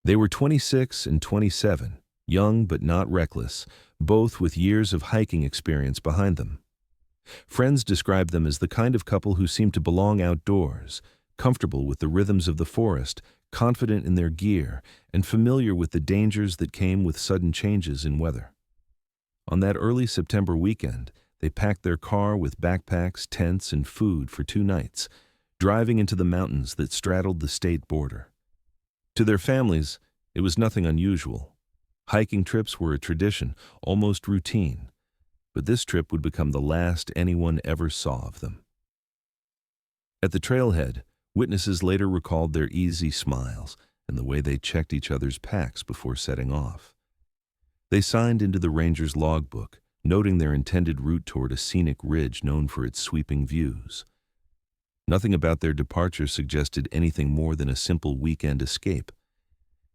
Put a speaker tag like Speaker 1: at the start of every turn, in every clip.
Speaker 1: They were 26 and 27, young but not reckless, both with years of hiking experience behind them. Friends described them as the kind of couple who seemed to belong outdoors, comfortable with the rhythms of the forest, confident in their gear, and familiar with the dangers that came with sudden changes in weather. On that early September weekend, they packed their car with backpacks, tents, and food for 2 nights, driving into the mountains that straddled the state border. To their families, it was nothing unusual. Hiking trips were a tradition, almost routine, but this trip would become the last anyone ever saw of them. At the trailhead, witnesses later recalled their easy smiles and the way they checked each other's packs before setting off. They signed into the ranger's logbook, noting their intended route toward a scenic ridge known for its sweeping views. Nothing about their departure suggested anything more than a simple weekend escape.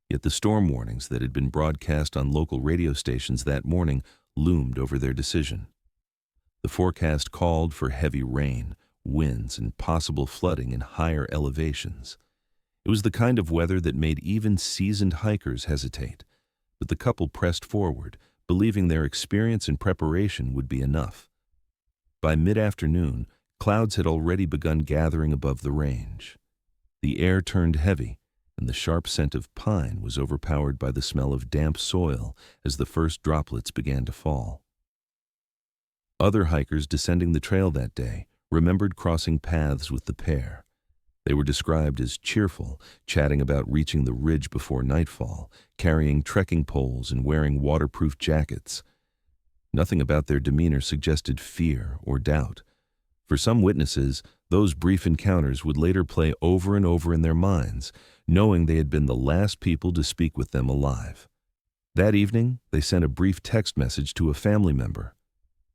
Speaker 1: Yet the storm warnings that had been broadcast on local radio stations that morning loomed over their decision. The forecast called for heavy rain, winds, and possible flooding in higher elevations. It was the kind of weather that made even seasoned hikers hesitate, but the couple pressed forward, believing their experience and preparation would be enough. By mid-afternoon, clouds had already begun gathering above the range. The air turned heavy, and the sharp scent of pine was overpowered by the smell of damp soil as the first droplets began to fall. Other hikers descending the trail that day remembered crossing paths with the pair. They were described as cheerful, chatting about reaching the ridge before nightfall, carrying trekking poles and wearing waterproof jackets. Nothing about their demeanor suggested fear or doubt. For some witnesses, those brief encounters would later play over and over in their minds, knowing they had been the last people to speak with them alive. That evening, they sent a brief text message to a family member.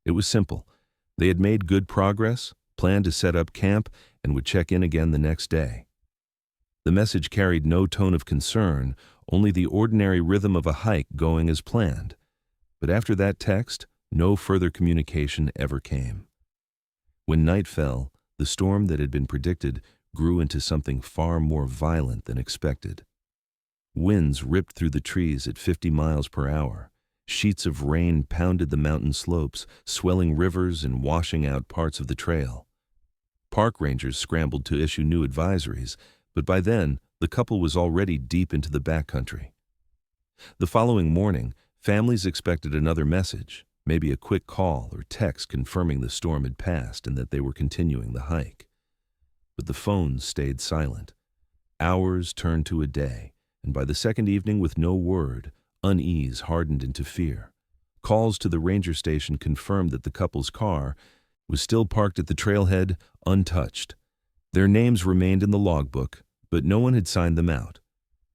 Speaker 1: It was simple. They had made good progress, planned to set up camp, and would check in again the next day. The message carried no tone of concern, only the ordinary rhythm of a hike going as planned. But after that text, no further communication ever came. When night fell, the storm that had been predicted grew into something far more violent than expected. Winds ripped through the trees at 50 miles per hour. Sheets of rain pounded the mountain slopes, swelling rivers and washing out parts of the trail. Park rangers scrambled to issue new advisories, but by then, the couple was already deep into the backcountry. The following morning, families expected another message, maybe a quick call or text confirming the storm had passed and that they were continuing the hike. But the phones stayed silent. Hours turned to a day, and by the second evening with no word, unease hardened into fear. Calls to the ranger station confirmed that the couple's car was still parked at the trailhead, untouched. Their names remained in the logbook, but no one had signed them out.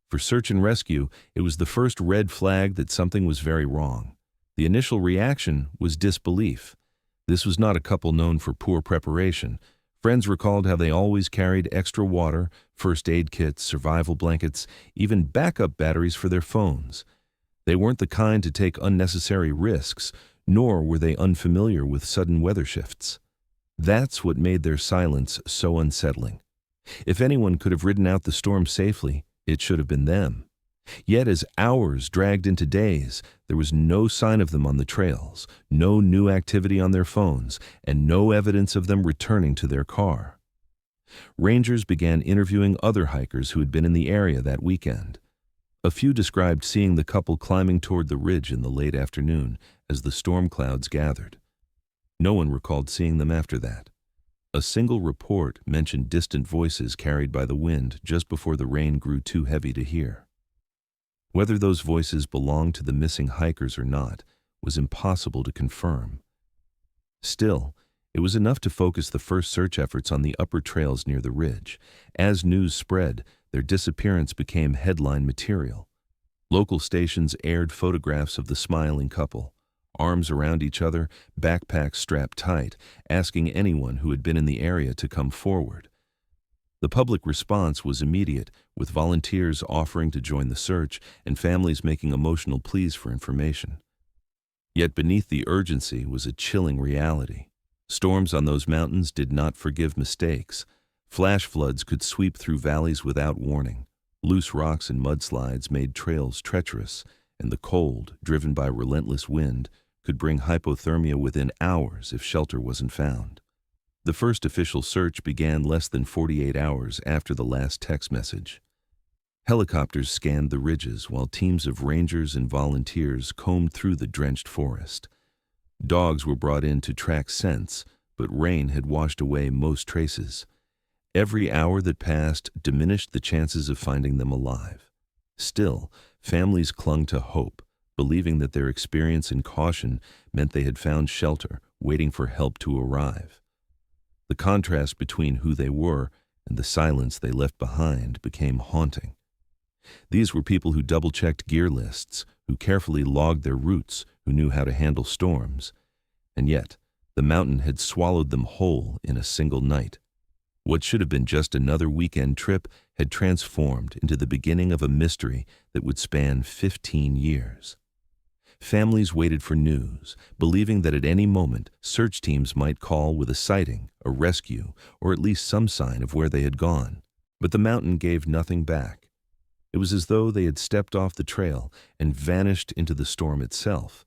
Speaker 1: For search and rescue, it was the first red flag that something was very wrong. The initial reaction was disbelief. This was not a couple known for poor preparation. Friends recalled how they always carried extra water, first aid kits, survival blankets, even backup batteries for their phones. They weren't the kind to take unnecessary risks, nor were they unfamiliar with sudden weather shifts. That's what made their silence so unsettling. If anyone could have ridden out the storm safely, it should have been them. Yet as hours dragged into days, there was no sign of them on the trails, no new activity on their phones, and no evidence of them returning to their car. Rangers began interviewing other hikers who had been in the area that weekend. A few described seeing the couple climbing toward the ridge in the late afternoon as the storm clouds gathered. No one recalled seeing them after that. A single report mentioned distant voices carried by the wind just before the rain grew too heavy to hear. Whether those voices belonged to the missing hikers or not was impossible to confirm. Still, it was enough to focus the first search efforts on the upper trails near the ridge. As news spread, their disappearance became headline material. Local stations aired photographs of the smiling couple, arms around each other, backpacks strapped tight, asking anyone who had been in the area to come forward. The public response was immediate, with volunteers offering to join the search and families making emotional pleas for information. Yet beneath the urgency was a chilling reality. Storms on those mountains did not forgive mistakes. Flash floods could sweep through valleys without warning. Loose rocks and mudslides made trails treacherous, and the cold, driven by relentless wind, could bring hypothermia within hours if shelter wasn't found. The first official search began less than 48 hours after the last text message. Helicopters scanned the ridges while teams of rangers and volunteers combed through the drenched forest. Dogs were brought in to track scents, but rain had washed away most traces. Every hour that passed diminished the chances of finding them alive. Still, families clung to hope, believing that their experience and caution meant they had found shelter, waiting for help to arrive. The contrast between who they were and the silence they left behind became haunting. These were people who double-checked gear lists, who carefully logged their routes, who knew how to handle storms. And yet, the mountain had swallowed them whole in a single night. What should have been just another weekend trip had transformed into the beginning of a mystery that would span 15 years. Families waited for news, believing that at any moment search teams might call with a sighting, a rescue, or at least some sign of where they had gone. But the mountain gave nothing back. It was as though they had stepped off the trail and vanished into the storm itself.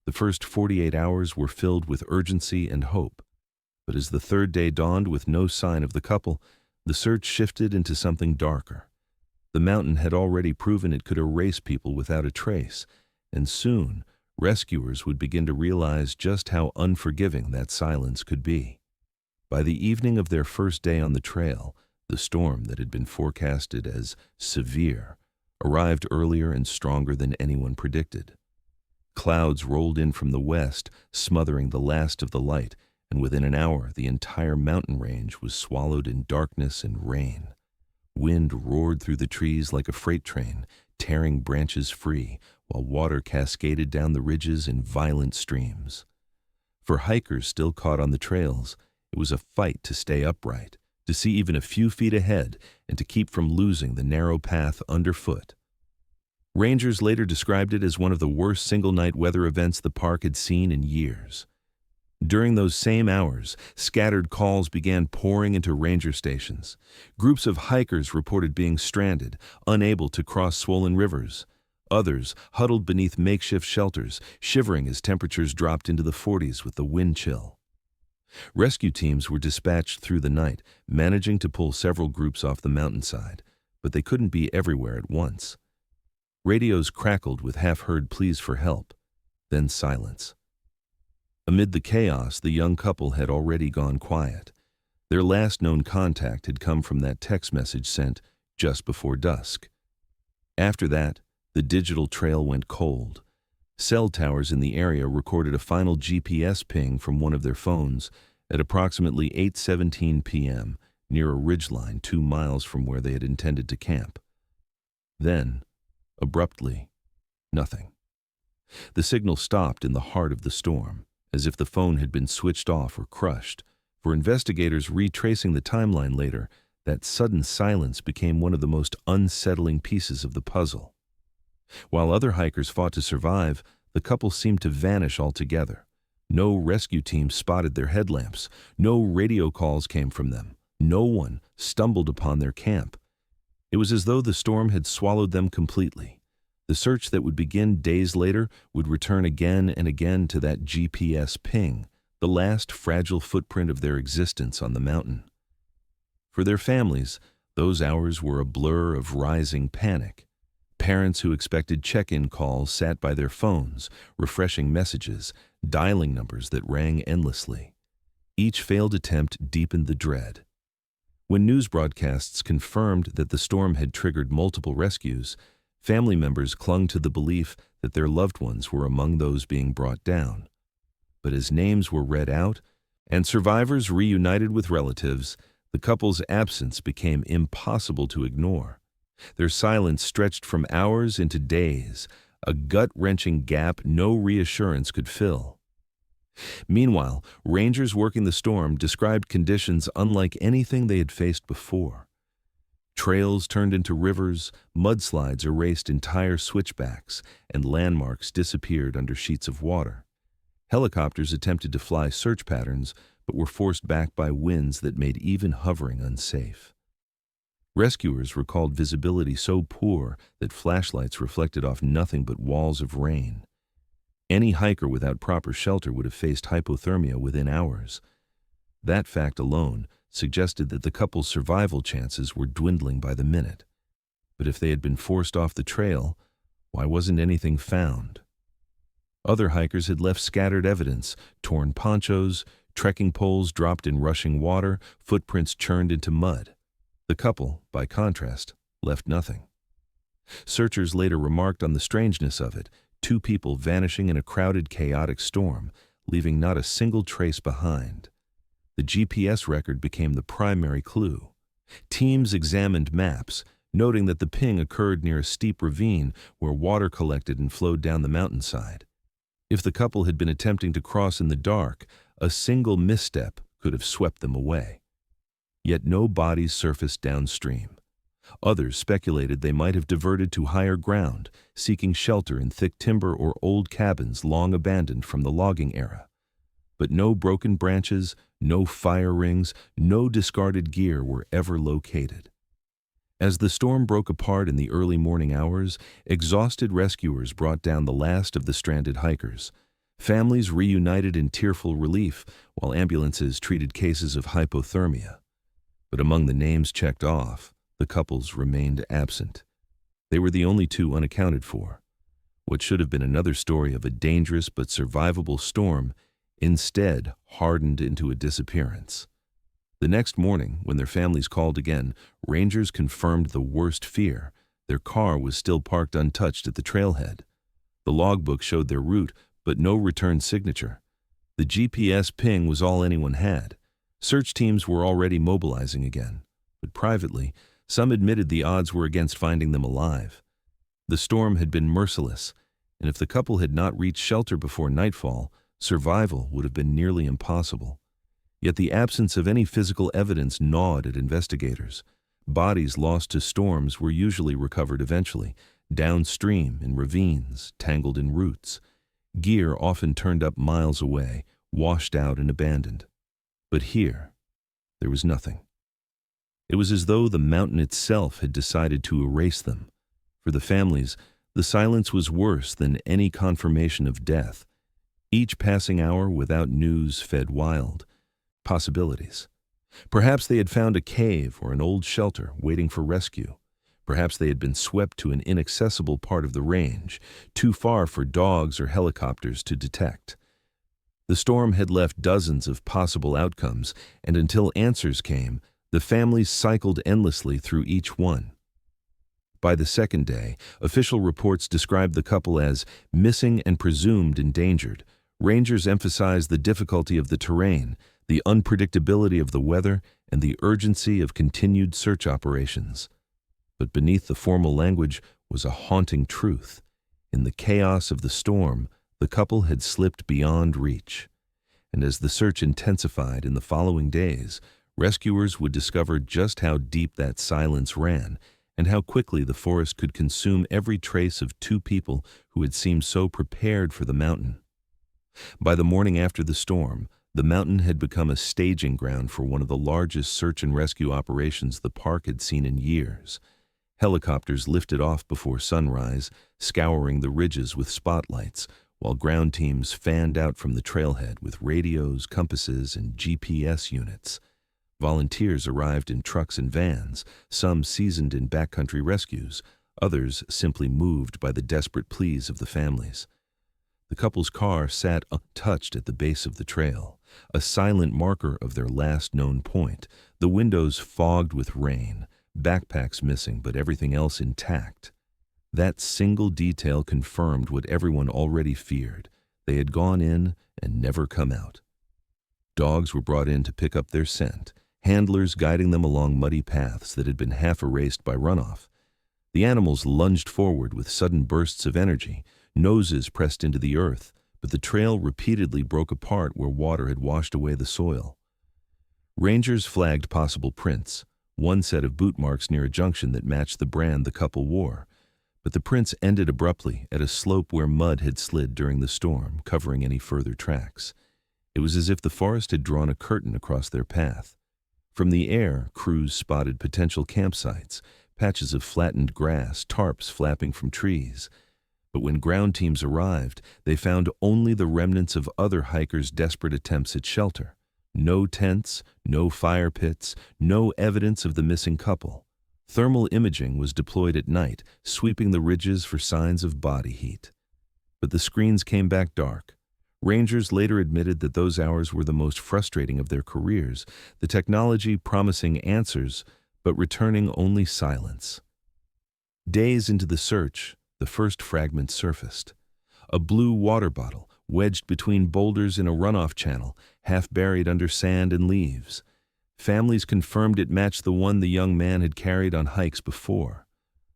Speaker 1: The first 48 hours were filled with urgency and hope. But as the third day dawned with no sign of the couple, the search shifted into something darker. The mountain had already proven it could erase people without a trace, and soon rescuers would begin to realize just how unforgiving that silence could be. By the evening of their first day on the trail, the storm that had been forecasted as severe arrived earlier and stronger than anyone predicted. Clouds rolled in from the west, smothering the last of the light, and within an hour the entire mountain range was swallowed in darkness and rain. Wind roared through the trees like a freight train, tearing branches free, while water cascaded down the ridges in violent streams. For hikers still caught on the trails, it was a fight to stay upright, to see even a few feet ahead, and to keep from losing the narrow path underfoot. Rangers later described it as one of the worst single-night weather events the park had seen in years. During those same hours, scattered calls began pouring into ranger stations. Groups of hikers reported being stranded, unable to cross swollen rivers. Others huddled beneath makeshift shelters, shivering as temperatures dropped into the 40s with the wind chill. Rescue teams were dispatched through the night, managing to pull several groups off the mountainside, but they couldn't be everywhere at once. Radios crackled with half-heard pleas for help, then silence. Amid the chaos, the young couple had already gone quiet. Their last known contact had come from that text message sent just before dusk. After that, the digital trail went cold. Cell towers in the area recorded a final GPS ping from one of their phones at approximately 8:17 p.m. near a ridgeline 2 miles from where they had intended to camp. Then, abruptly, nothing. The signal stopped in the heart of the storm, as if the phone had been switched off or crushed. For investigators retracing the timeline later, that sudden silence became one of the most unsettling pieces of the puzzle. While other hikers fought to survive, the couple seemed to vanish altogether. No rescue team spotted their headlamps. No radio calls came from them. No one stumbled upon their camp. It was as though the storm had swallowed them completely. The search that would begin days later would return again and again to that GPS ping, the last fragile footprint of their existence on the mountain. For their families, those hours were a blur of rising panic. Parents who expected check-in calls sat by their phones, refreshing messages, dialing numbers that rang endlessly. Each failed attempt deepened the dread. When news broadcasts confirmed that the storm had triggered multiple rescues, family members clung to the belief that their loved ones were among those being brought down. But as names were read out and survivors reunited with relatives, the couple's absence became impossible to ignore. Their silence stretched from hours into days, a gut-wrenching gap no reassurance could fill. Meanwhile, rangers working the storm described conditions unlike anything they had faced before. Trails turned into rivers, mudslides erased entire switchbacks, and landmarks disappeared under sheets of water. Helicopters attempted to fly search patterns, but were forced back by winds that made even hovering unsafe. Rescuers recalled visibility so poor that flashlights reflected off nothing but walls of rain. Any hiker without proper shelter would have faced hypothermia within hours. That fact alone suggested that the couple's survival chances were dwindling by the minute. But if they had been forced off the trail, why wasn't anything found? Other hikers had left scattered evidence: torn ponchos, trekking poles dropped in rushing water, footprints churned into mud. The couple, by contrast, left nothing. Searchers later remarked on the strangeness of it: two people vanishing in a crowded, chaotic storm, leaving not a single trace behind. The GPS record became the primary clue. Teams examined maps, noting that the ping occurred near a steep ravine where water collected and flowed down the mountainside. If the couple had been attempting to cross in the dark, a single misstep could have swept them away. Yet no bodies surfaced downstream. Others speculated they might have diverted to higher ground, seeking shelter in thick timber or old cabins long abandoned from the logging era. But no broken branches, no fire rings, no discarded gear were ever located. As the storm broke apart in the early morning hours, exhausted rescuers brought down the last of the stranded hikers. Families reunited in tearful relief, while ambulances treated cases of hypothermia. But among the names checked off, the couples remained absent. They were the only two unaccounted for. What should have been another story of a dangerous but survivable storm instead hardened into a disappearance. The next morning, when their families called again, rangers confirmed the worst fear. Their car was still parked untouched at the trailhead. The logbook showed their route, but no return signature. The GPS ping was all anyone had. Search teams were already mobilizing again, but privately, some admitted the odds were against finding them alive. The storm had been merciless, and if the couple had not reached shelter before nightfall, survival would have been nearly impossible. Yet the absence of any physical evidence gnawed at investigators. Bodies lost to storms were usually recovered eventually, downstream in ravines, tangled in roots. Gear often turned up miles away, washed out and abandoned. But here, there was nothing. It was as though the mountain itself had decided to erase them. For the families, the silence was worse than any confirmation of death. Each passing hour without news fed wild possibilities. Perhaps they had found a cave or an old shelter waiting for rescue. Perhaps they had been swept to an inaccessible part of the range, too far for dogs or helicopters to detect. The storm had left dozens of possible outcomes, and until answers came, the families cycled endlessly through each one. By the second day, official reports described the couple as missing and presumed endangered. Rangers emphasized the difficulty of the terrain, the unpredictability of the weather, and the urgency of continued search operations. But beneath the formal language was a haunting truth. In the chaos of the storm, the couple had slipped beyond reach. And as the search intensified in the following days, rescuers would discover just how deep that silence ran and how quickly the forest could consume every trace of two people who had seemed so prepared for the mountain. By the morning after the storm, the mountain had become a staging ground for one of the largest search and rescue operations the park had seen in years. Helicopters lifted off before sunrise, scouring the ridges with spotlights, while ground teams fanned out from the trailhead with radios, compasses, and GPS units. Volunteers arrived in trucks and vans, some seasoned in backcountry rescues, others simply moved by the desperate pleas of the families. The couple's car sat untouched at the base of the trail, a silent marker of their last known point, the windows fogged with rain, backpacks missing but everything else intact. That single detail confirmed what everyone already feared. They had gone in and never come out. Dogs were brought in to pick up their scent, handlers guiding them along muddy paths that had been half erased by runoff. The animals lunged forward with sudden bursts of energy, noses pressed into the earth, but the trail repeatedly broke apart where water had washed away the soil. Rangers flagged possible prints, one set of boot marks near a junction that matched the brand the couple wore, but the prints ended abruptly at a slope where mud had slid during the storm, covering any further tracks. It was as if the forest had drawn a curtain across their path. From the air, crews spotted potential campsites, patches of flattened grass, tarps flapping from trees. But when ground teams arrived, they found only the remnants of other hikers' desperate attempts at shelter. No tents, no fire pits, no evidence of the missing couple. Thermal imaging was deployed at night, sweeping the ridges for signs of body heat. But the screens came back dark. Rangers later admitted that those hours were the most frustrating of their careers, the technology promising answers, but returning only silence. Days into the search, the first fragment surfaced. A blue water bottle, wedged between boulders in a runoff channel, half buried under sand and leaves. Families confirmed it matched the one the young man had carried on hikes before.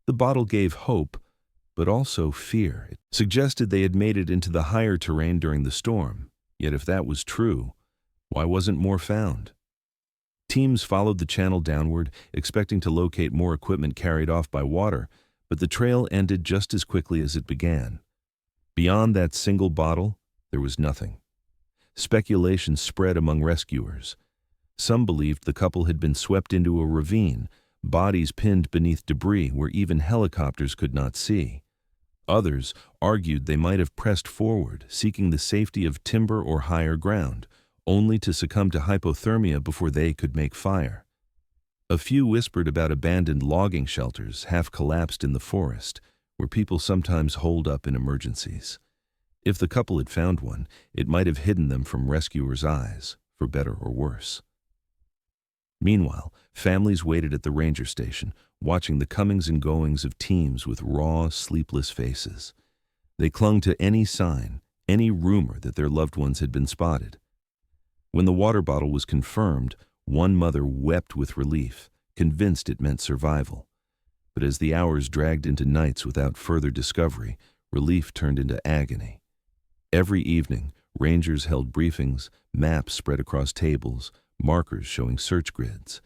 Speaker 1: The bottle gave hope, but also fear. It suggested they had made it into the higher terrain during the storm. Yet if that was true, why wasn't more found? Teams followed the channel downward, expecting to locate more equipment carried off by water, but the trail ended just as quickly as it began. Beyond that single bottle, there was nothing. Speculation spread among rescuers. Some believed the couple had been swept into a ravine, bodies pinned beneath debris where even helicopters could not see. Others argued they might have pressed forward, seeking the safety of timber or higher ground, only to succumb to hypothermia before they could make fire. A few whispered about abandoned logging shelters half collapsed in the forest, where people sometimes holed up in emergencies. If the couple had found one, it might have hidden them from rescuers' eyes, for better or worse. Meanwhile, families waited at the ranger station, watching the comings and goings of teams with raw, sleepless faces. They clung to any sign, any rumor that their loved ones had been spotted. When the water bottle was confirmed, one mother wept with relief, convinced it meant survival. But as the hours dragged into nights without further discovery, relief turned into agony. Every evening, rangers held briefings, maps spread across tables, markers showing search grids.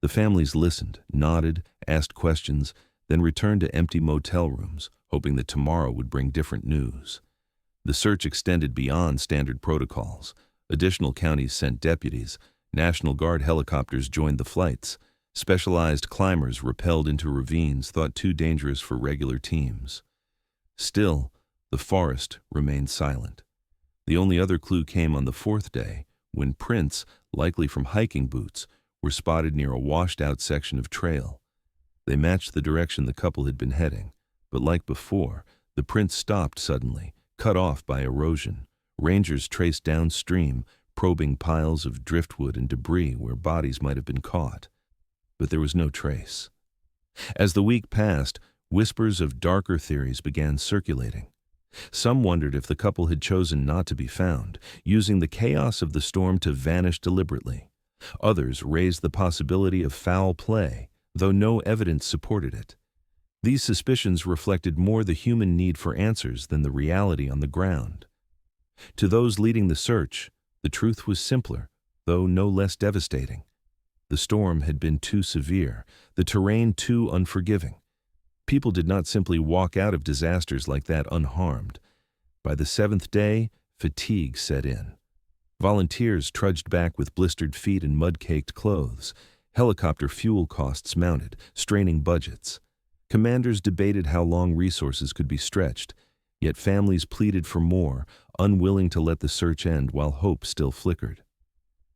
Speaker 1: The families listened, nodded, asked questions, then returned to empty motel rooms, hoping that tomorrow would bring different news. The search extended beyond standard protocols. Additional counties sent deputies. National Guard helicopters joined the flights. Specialized climbers rappelled into ravines thought too dangerous for regular teams. Still, the forest remained silent. The only other clue came on the fourth day, when prints, likely from hiking boots, were spotted near a washed-out section of trail. They matched the direction the couple had been heading, but like before, the prints stopped suddenly, cut off by erosion. Rangers traced downstream, probing piles of driftwood and debris where bodies might have been caught. But there was no trace. As the week passed, whispers of darker theories began circulating. Some wondered if the couple had chosen not to be found, using the chaos of the storm to vanish deliberately. Others raised the possibility of foul play, though no evidence supported it. These suspicions reflected more the human need for answers than the reality on the ground. To those leading the search, the truth was simpler, though no less devastating. The storm had been too severe, the terrain too unforgiving. People did not simply walk out of disasters like that unharmed. By the seventh day, fatigue set in. Volunteers trudged back with blistered feet and mud-caked clothes. Helicopter fuel costs mounted, straining budgets. Commanders debated how long resources could be stretched, yet families pleaded for more, unwilling to let the search end while hope still flickered.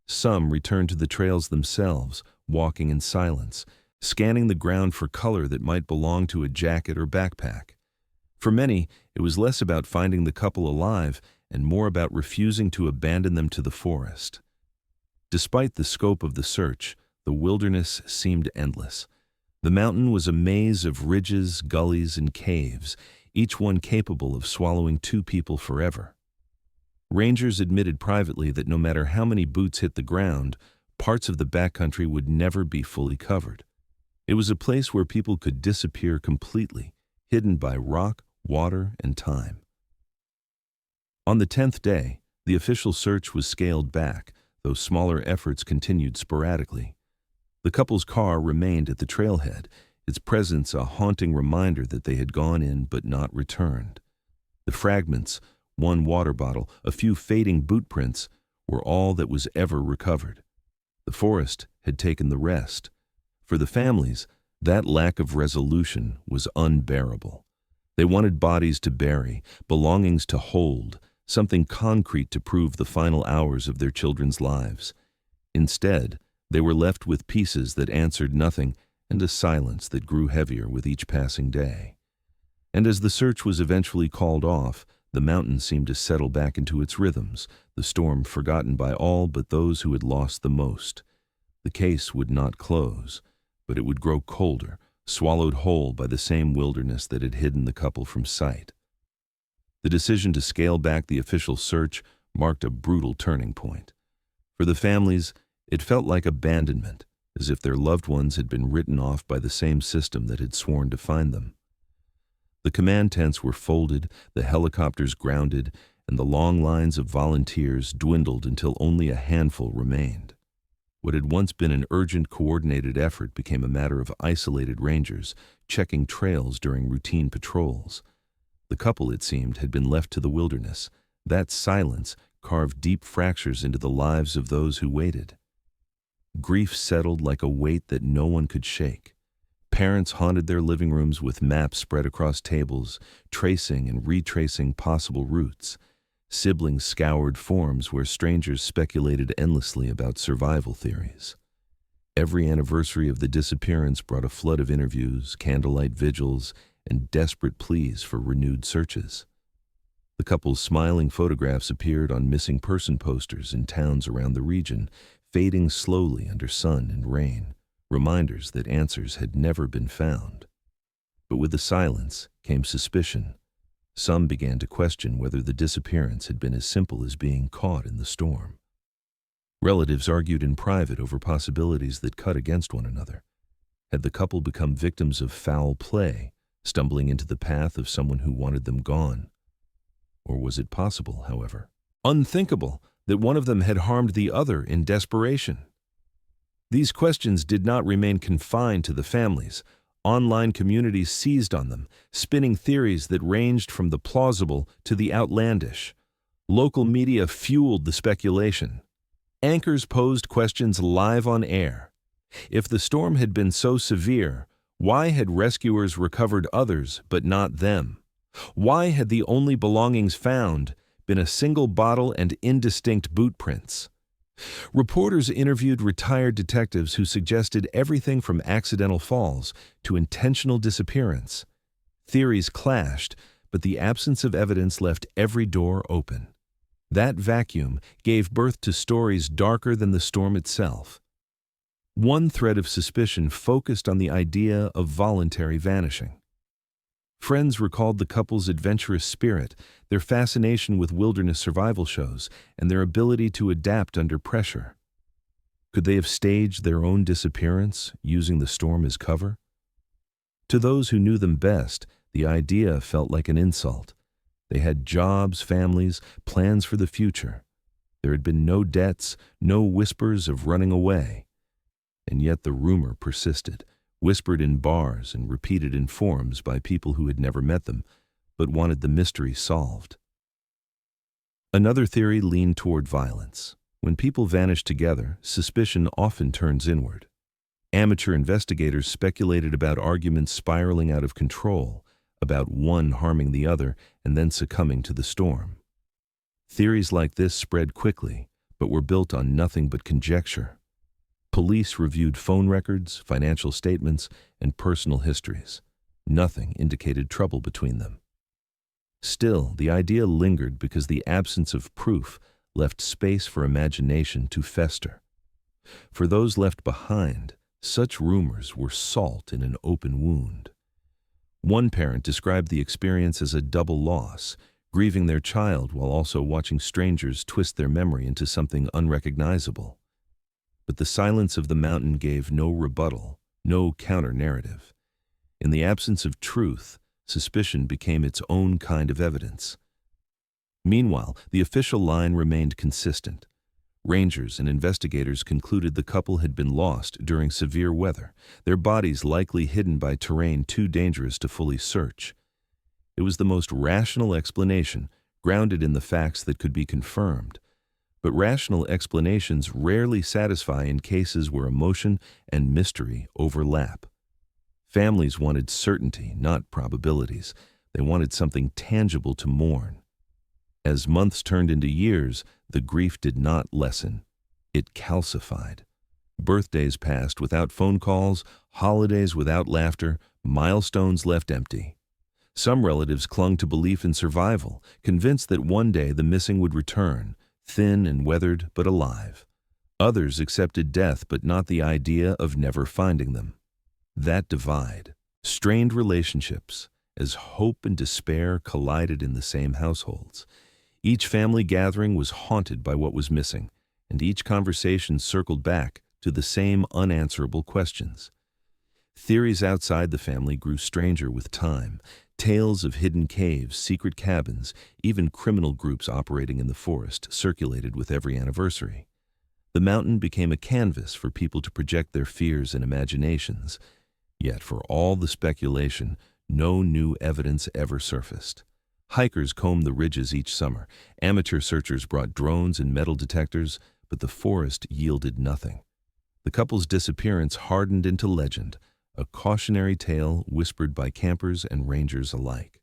Speaker 1: Some returned to the trails themselves, walking in silence, scanning the ground for color that might belong to a jacket or backpack. For many, it was less about finding the couple alive and more about refusing to abandon them to the forest. Despite the scope of the search, the wilderness seemed endless. The mountain was a maze of ridges, gullies, and caves, each one capable of swallowing two people forever. Rangers admitted privately that no matter how many boots hit the ground, parts of the backcountry would never be fully covered. It was a place where people could disappear completely, hidden by rock, water, and time. On the 10th day, the official search was scaled back, though smaller efforts continued sporadically. The couple's car remained at the trailhead, its presence a haunting reminder that they had gone in but not returned. The fragments, one water bottle, a few fading boot prints, were all that was ever recovered. The forest had taken the rest. For the families, that lack of resolution was unbearable. They wanted bodies to bury, belongings to hold, something concrete to prove the final hours of their children's lives. Instead, they were left with pieces that answered nothing and a silence that grew heavier with each passing day. And as the search was eventually called off, the mountain seemed to settle back into its rhythms, the storm forgotten by all but those who had lost the most. The case would not close, but it would grow colder, swallowed whole by the same wilderness that had hidden the couple from sight. The decision to scale back the official search marked a brutal turning point. For the families, it felt like abandonment, as if their loved ones had been written off by the same system that had sworn to find them. The command tents were folded, the helicopters grounded, and the long lines of volunteers dwindled until only a handful remained. What had once been an urgent, coordinated effort became a matter of isolated rangers, checking trails during routine patrols. The couple, it seemed, had been left to the wilderness. That silence carved deep fractures into the lives of those who waited. Grief settled like a weight that no one could shake. Parents haunted their living rooms with maps spread across tables, tracing and retracing possible routes. Siblings scoured forums where strangers speculated endlessly about survival theories. Every anniversary of the disappearance brought a flood of interviews, candlelight vigils, and desperate pleas for renewed searches. The couple's smiling photographs appeared on missing person posters in towns around the region, fading slowly under sun and rain, reminders that answers had never been found. But with the silence came suspicion. Some began to question whether the disappearance had been as simple as being caught in the storm. Relatives argued in private over possibilities that cut against one another. Had the couple become victims of foul play, stumbling into the path of someone who wanted them gone? Or was it possible, however, unthinkable, that one of them had harmed the other in desperation? These questions did not remain confined to the families. Online communities seized on them, spinning theories that ranged from the plausible to the outlandish. Local media fueled the speculation. Anchors posed questions live on air. If the storm had been so severe, why had rescuers recovered others but not them? Why had the only belongings found been a single bottle and indistinct boot prints? Reporters interviewed retired detectives who suggested everything from accidental falls to intentional disappearance. Theories clashed, but the absence of evidence left every door open. That vacuum gave birth to stories darker than the storm itself. One thread of suspicion focused on the idea of voluntary vanishing. Friends recalled the couple's adventurous spirit, their fascination with wilderness survival shows, and their ability to adapt under pressure. Could they have staged their own disappearance, using the storm as cover? To those who knew them best, the idea felt like an insult. They had jobs, families, plans for the future. There had been no debts, no whispers of running away. And yet the rumor persisted, whispered in bars and repeated in forums by people who had never met them, but wanted the mystery solved. Another theory leaned toward violence. When people vanish together, suspicion often turns inward. Amateur investigators speculated about arguments spiraling out of control, about one harming the other and then succumbing to the storm. Theories like this spread quickly, but were built on nothing but conjecture. Police reviewed phone records, financial statements, and personal histories. Nothing indicated trouble between them. Still, the idea lingered because the absence of proof left space for imagination to fester. For those left behind, such rumors were salt in an open wound. One parent described the experience as a double loss, grieving their child while also watching strangers twist their memory into something unrecognizable. But the silence of the mountain gave no rebuttal, no counter-narrative. In the absence of truth, suspicion became its own kind of evidence. Meanwhile, the official line remained consistent. Rangers and investigators concluded the couple had been lost during severe weather, their bodies likely hidden by terrain too dangerous to fully search. It was the most rational explanation, grounded in the facts that could be confirmed. But rational explanations rarely satisfy in cases where emotion and mystery overlap. Families wanted certainty, not probabilities. They wanted something tangible to mourn. As months turned into years, the grief did not lessen. It calcified. Birthdays passed without phone calls, holidays without laughter, milestones left empty. Some relatives clung to belief in survival, convinced that one day the missing would return, thin and weathered but alive. Others accepted death but not the idea of never finding them. That divide strained relationships as hope and despair collided in the same households. Each family gathering was haunted by what was missing, and each conversation circled back to the same unanswerable questions. Theories outside the family grew stranger with time. Tales of hidden caves, secret cabins, even criminal groups operating in the forest circulated with every anniversary. The mountain became a canvas for people to project their fears and imaginations. Yet for all the speculation, no new evidence ever surfaced. Hikers combed the ridges each summer. Amateur searchers brought drones and metal detectors, but the forest yielded nothing. The couple's disappearance hardened into legend, a cautionary tale whispered by campers and rangers alike.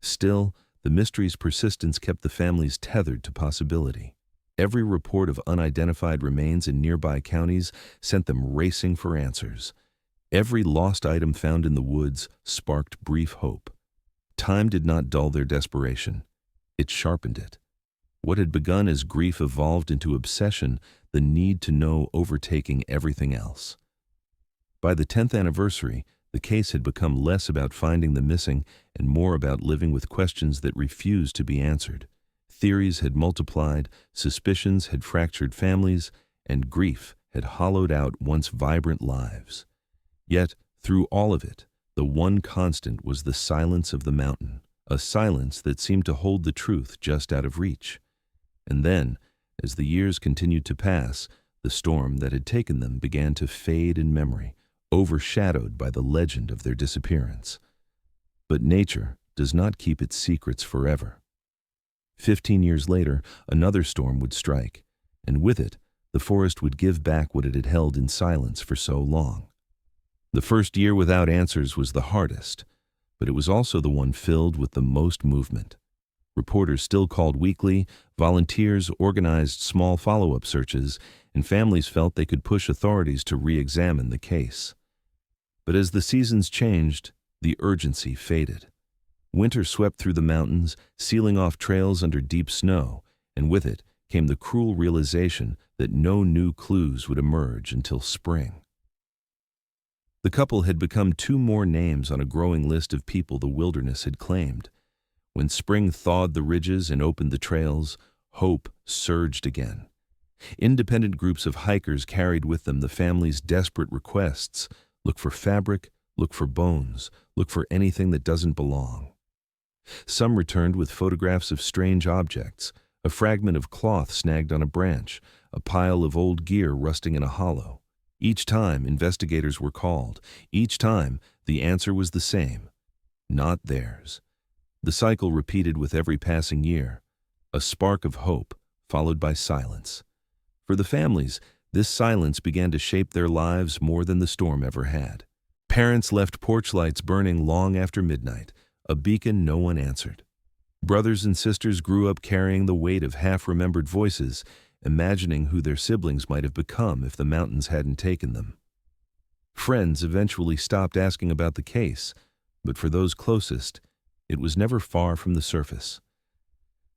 Speaker 1: Still, the mystery's persistence kept the families tethered to possibility. Every report of unidentified remains in nearby counties sent them racing for answers. Every lost item found in the woods sparked brief hope. Time did not dull their desperation. It sharpened it. What had begun as grief evolved into obsession, the need to know overtaking everything else. By the 10th anniversary, the case had become less about finding the missing and more about living with questions that refused to be answered. Theories had multiplied, suspicions had fractured families, and grief had hollowed out once vibrant lives. Yet, through all of it, the one constant was the silence of the mountain, a silence that seemed to hold the truth just out of reach. And then, as the years continued to pass, the storm that had taken them began to fade in memory, overshadowed by the legend of their disappearance. But nature does not keep its secrets forever. 15 years later, another storm would strike, and with it, the forest would give back what it had held in silence for so long. The first year without answers was the hardest, but it was also the one filled with the most movement. Reporters still called weekly, volunteers organized small follow-up searches, and families felt they could push authorities to re-examine the case. But as the seasons changed, the urgency faded. Winter swept through the mountains, sealing off trails under deep snow, and with it came the cruel realization that no new clues would emerge until spring. The couple had become two more names on a growing list of people the wilderness had claimed. When spring thawed the ridges and opened the trails, hope surged again. Independent groups of hikers carried with them the family's desperate requests: look for fabric, look for bones, look for anything that doesn't belong. Some returned with photographs of strange objects, a fragment of cloth snagged on a branch, a pile of old gear rusting in a hollow. Each time investigators were called. Each time the answer was the same: not theirs. The cycle repeated with every passing year, a spark of hope followed by silence. For the families, this silence began to shape their lives more than the storm ever had. Parents left porch lights burning long after midnight, a beacon no one answered. Brothers and sisters grew up carrying the weight of half-remembered voices, imagining who their siblings might have become if the mountains hadn't taken them. Friends eventually stopped asking about the case, but for those closest, it was never far from the surface.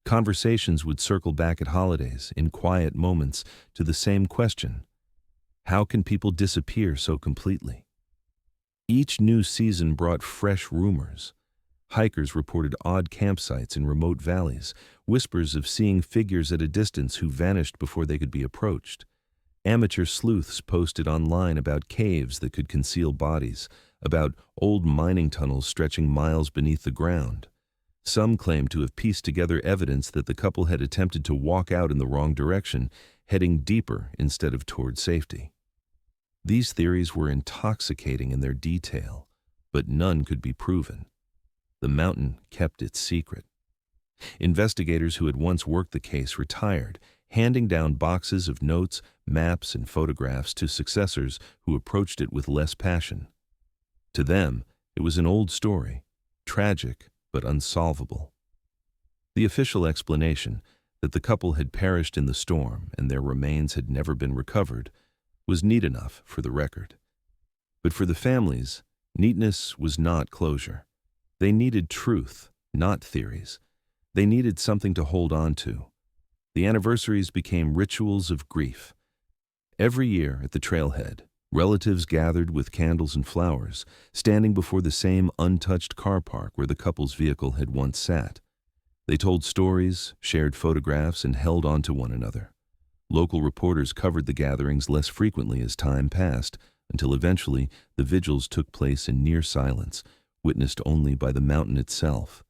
Speaker 1: Conversations would circle back at holidays, in quiet moments, to the same question: how can people disappear so completely? Each new season brought fresh rumors. Hikers reported odd campsites in remote valleys, whispers of seeing figures at a distance who vanished before they could be approached. Amateur sleuths posted online about caves that could conceal bodies, about old mining tunnels stretching miles beneath the ground. Some claimed to have pieced together evidence that the couple had attempted to walk out in the wrong direction, heading deeper instead of toward safety. These theories were intoxicating in their detail, but none could be proven. The mountain kept its secret. Investigators who had once worked the case retired, handing down boxes of notes, maps, and photographs to successors who approached it with less passion. To them, it was an old story, tragic but unsolvable. The official explanation, that the couple had perished in the storm and their remains had never been recovered, was neat enough for the record. But for the families, neatness was not closure. They needed truth, not theories. They needed something to hold on to. The anniversaries became rituals of grief. Every year at the trailhead, relatives gathered with candles and flowers, standing before the same untouched car park where the couple's vehicle had once sat. They told stories, shared photographs, and held on to one another. Local reporters covered the gatherings less frequently as time passed, until eventually the vigils took place in near silence, witnessed only by the mountain itself.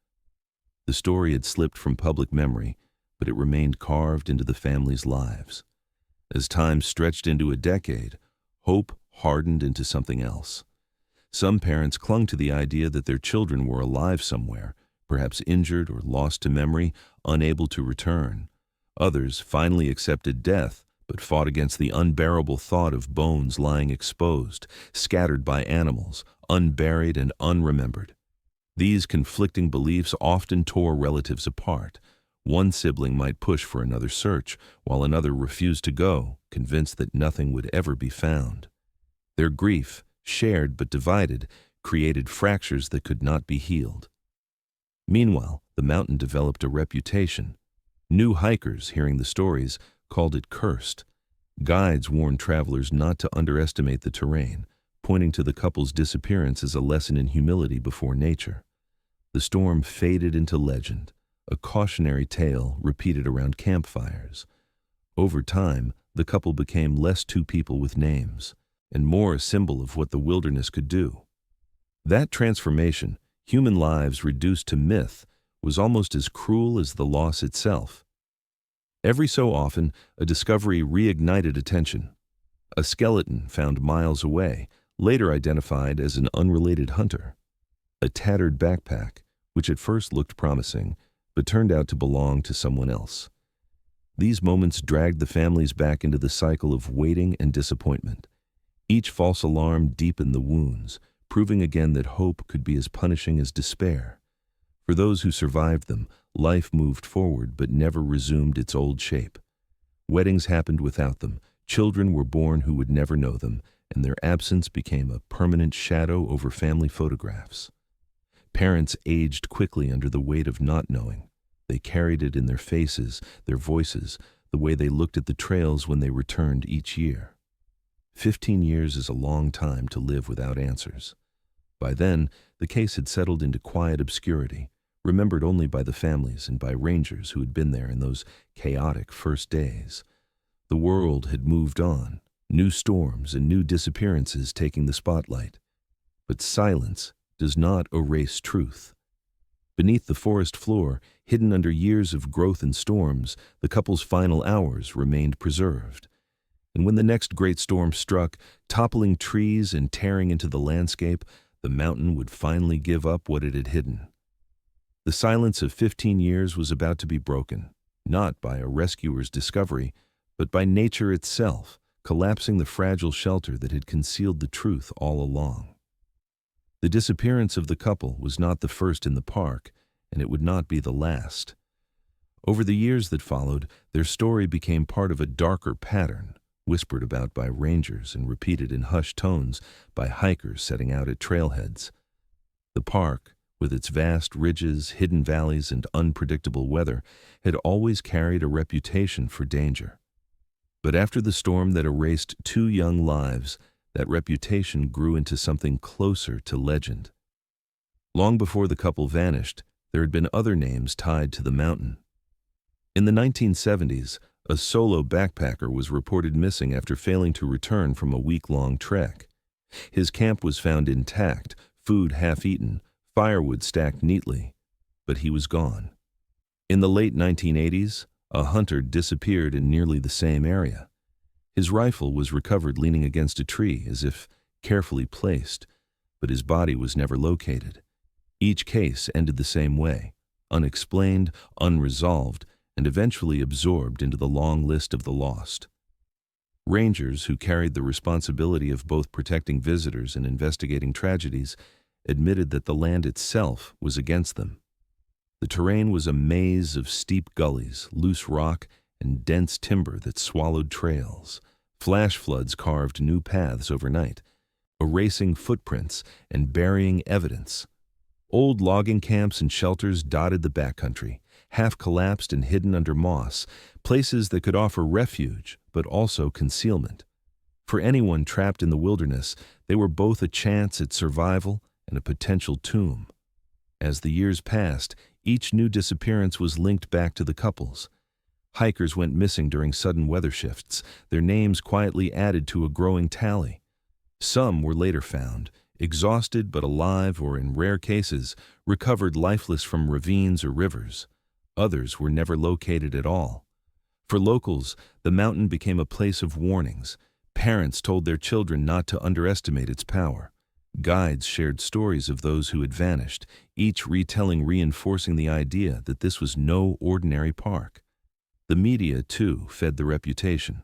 Speaker 1: The story had slipped from public memory, but it remained carved into the families' lives. As time stretched into a decade, hope hardened into something else. Some parents clung to the idea that their children were alive somewhere, perhaps injured or lost to memory, unable to return. Others finally accepted death, but fought against the unbearable thought of bones lying exposed, scattered by animals, unburied and unremembered. These conflicting beliefs often tore relatives apart. One sibling might push for another search, while another refused to go, convinced that nothing would ever be found. Their grief, shared but divided, created fractures that could not be healed. Meanwhile, the mountain developed a reputation. New hikers, hearing the stories, called it cursed. Guides warned travelers not to underestimate the terrain, pointing to the couple's disappearance as a lesson in humility before nature. The storm faded into legend, a cautionary tale repeated around campfires. Over time, the couple became less two people with names, and more a symbol of what the wilderness could do. That transformation, human lives reduced to myth, was almost as cruel as the loss itself. Every so often, a discovery reignited attention. A skeleton found miles away, later identified as an unrelated hunter. A tattered backpack, which at first looked promising, but turned out to belong to someone else. These moments dragged the families back into the cycle of waiting and disappointment. Each false alarm deepened the wounds, proving again that hope could be as punishing as despair. For those who survived them, life moved forward but never resumed its old shape. Weddings happened without them, children were born who would never know them, and their absence became a permanent shadow over family photographs. Parents aged quickly under the weight of not knowing. They carried it in their faces, their voices, the way they looked at the trails when they returned each year. 15 years is a long time to live without answers. By then, the case had settled into quiet obscurity, remembered only by the families and by rangers who had been there in those chaotic first days. The world had moved on, new storms and new disappearances taking the spotlight. But silence does not erase truth. Beneath the forest floor, hidden under years of growth and storms, the couple's final hours remained preserved. And when the next great storm struck, toppling trees and tearing into the landscape, the mountain would finally give up what it had hidden. The silence of 15 years was about to be broken, not by a rescuer's discovery, but by nature itself, collapsing the fragile shelter that had concealed the truth all along. The disappearance of the couple was not the first in the park, and it would not be the last. Over the years that followed, their story became part of a darker pattern, whispered about by rangers and repeated in hushed tones by hikers setting out at trailheads. The park, with its vast ridges, hidden valleys, and unpredictable weather, had always carried a reputation for danger. But after the storm that erased 2 young lives, that reputation grew into something closer to legend. Long before the couple vanished, there had been other names tied to the mountain. In the 1970s, a solo backpacker was reported missing after failing to return from a week-long trek. His camp was found intact, food half-eaten, firewood stacked neatly, but he was gone. In the late 1980s, a hunter disappeared in nearly the same area. His rifle was recovered leaning against a tree as if carefully placed, but his body was never located. Each case ended the same way, unexplained, unresolved, and eventually absorbed into the long list of the lost. Rangers, who carried the responsibility of both protecting visitors and investigating tragedies, admitted that the land itself was against them. The terrain was a maze of steep gullies, loose rock, and dense timber that swallowed trails. Flash floods carved new paths overnight, erasing footprints and burying evidence. Old logging camps and shelters dotted the backcountry, half collapsed and hidden under moss, places that could offer refuge but also concealment. For anyone trapped in the wilderness, they were both a chance at survival and a potential tomb. As the years passed, each new disappearance was linked back to the couples. Hikers went missing during sudden weather shifts, their names quietly added to a growing tally. Some were later found, exhausted but alive, or in rare cases, recovered lifeless from ravines or rivers. Others were never located at all. For locals, the mountain became a place of warnings. Parents told their children not to underestimate its power. Guides shared stories of those who had vanished, each retelling reinforcing the idea that this was no ordinary park. The media, too, fed the reputation.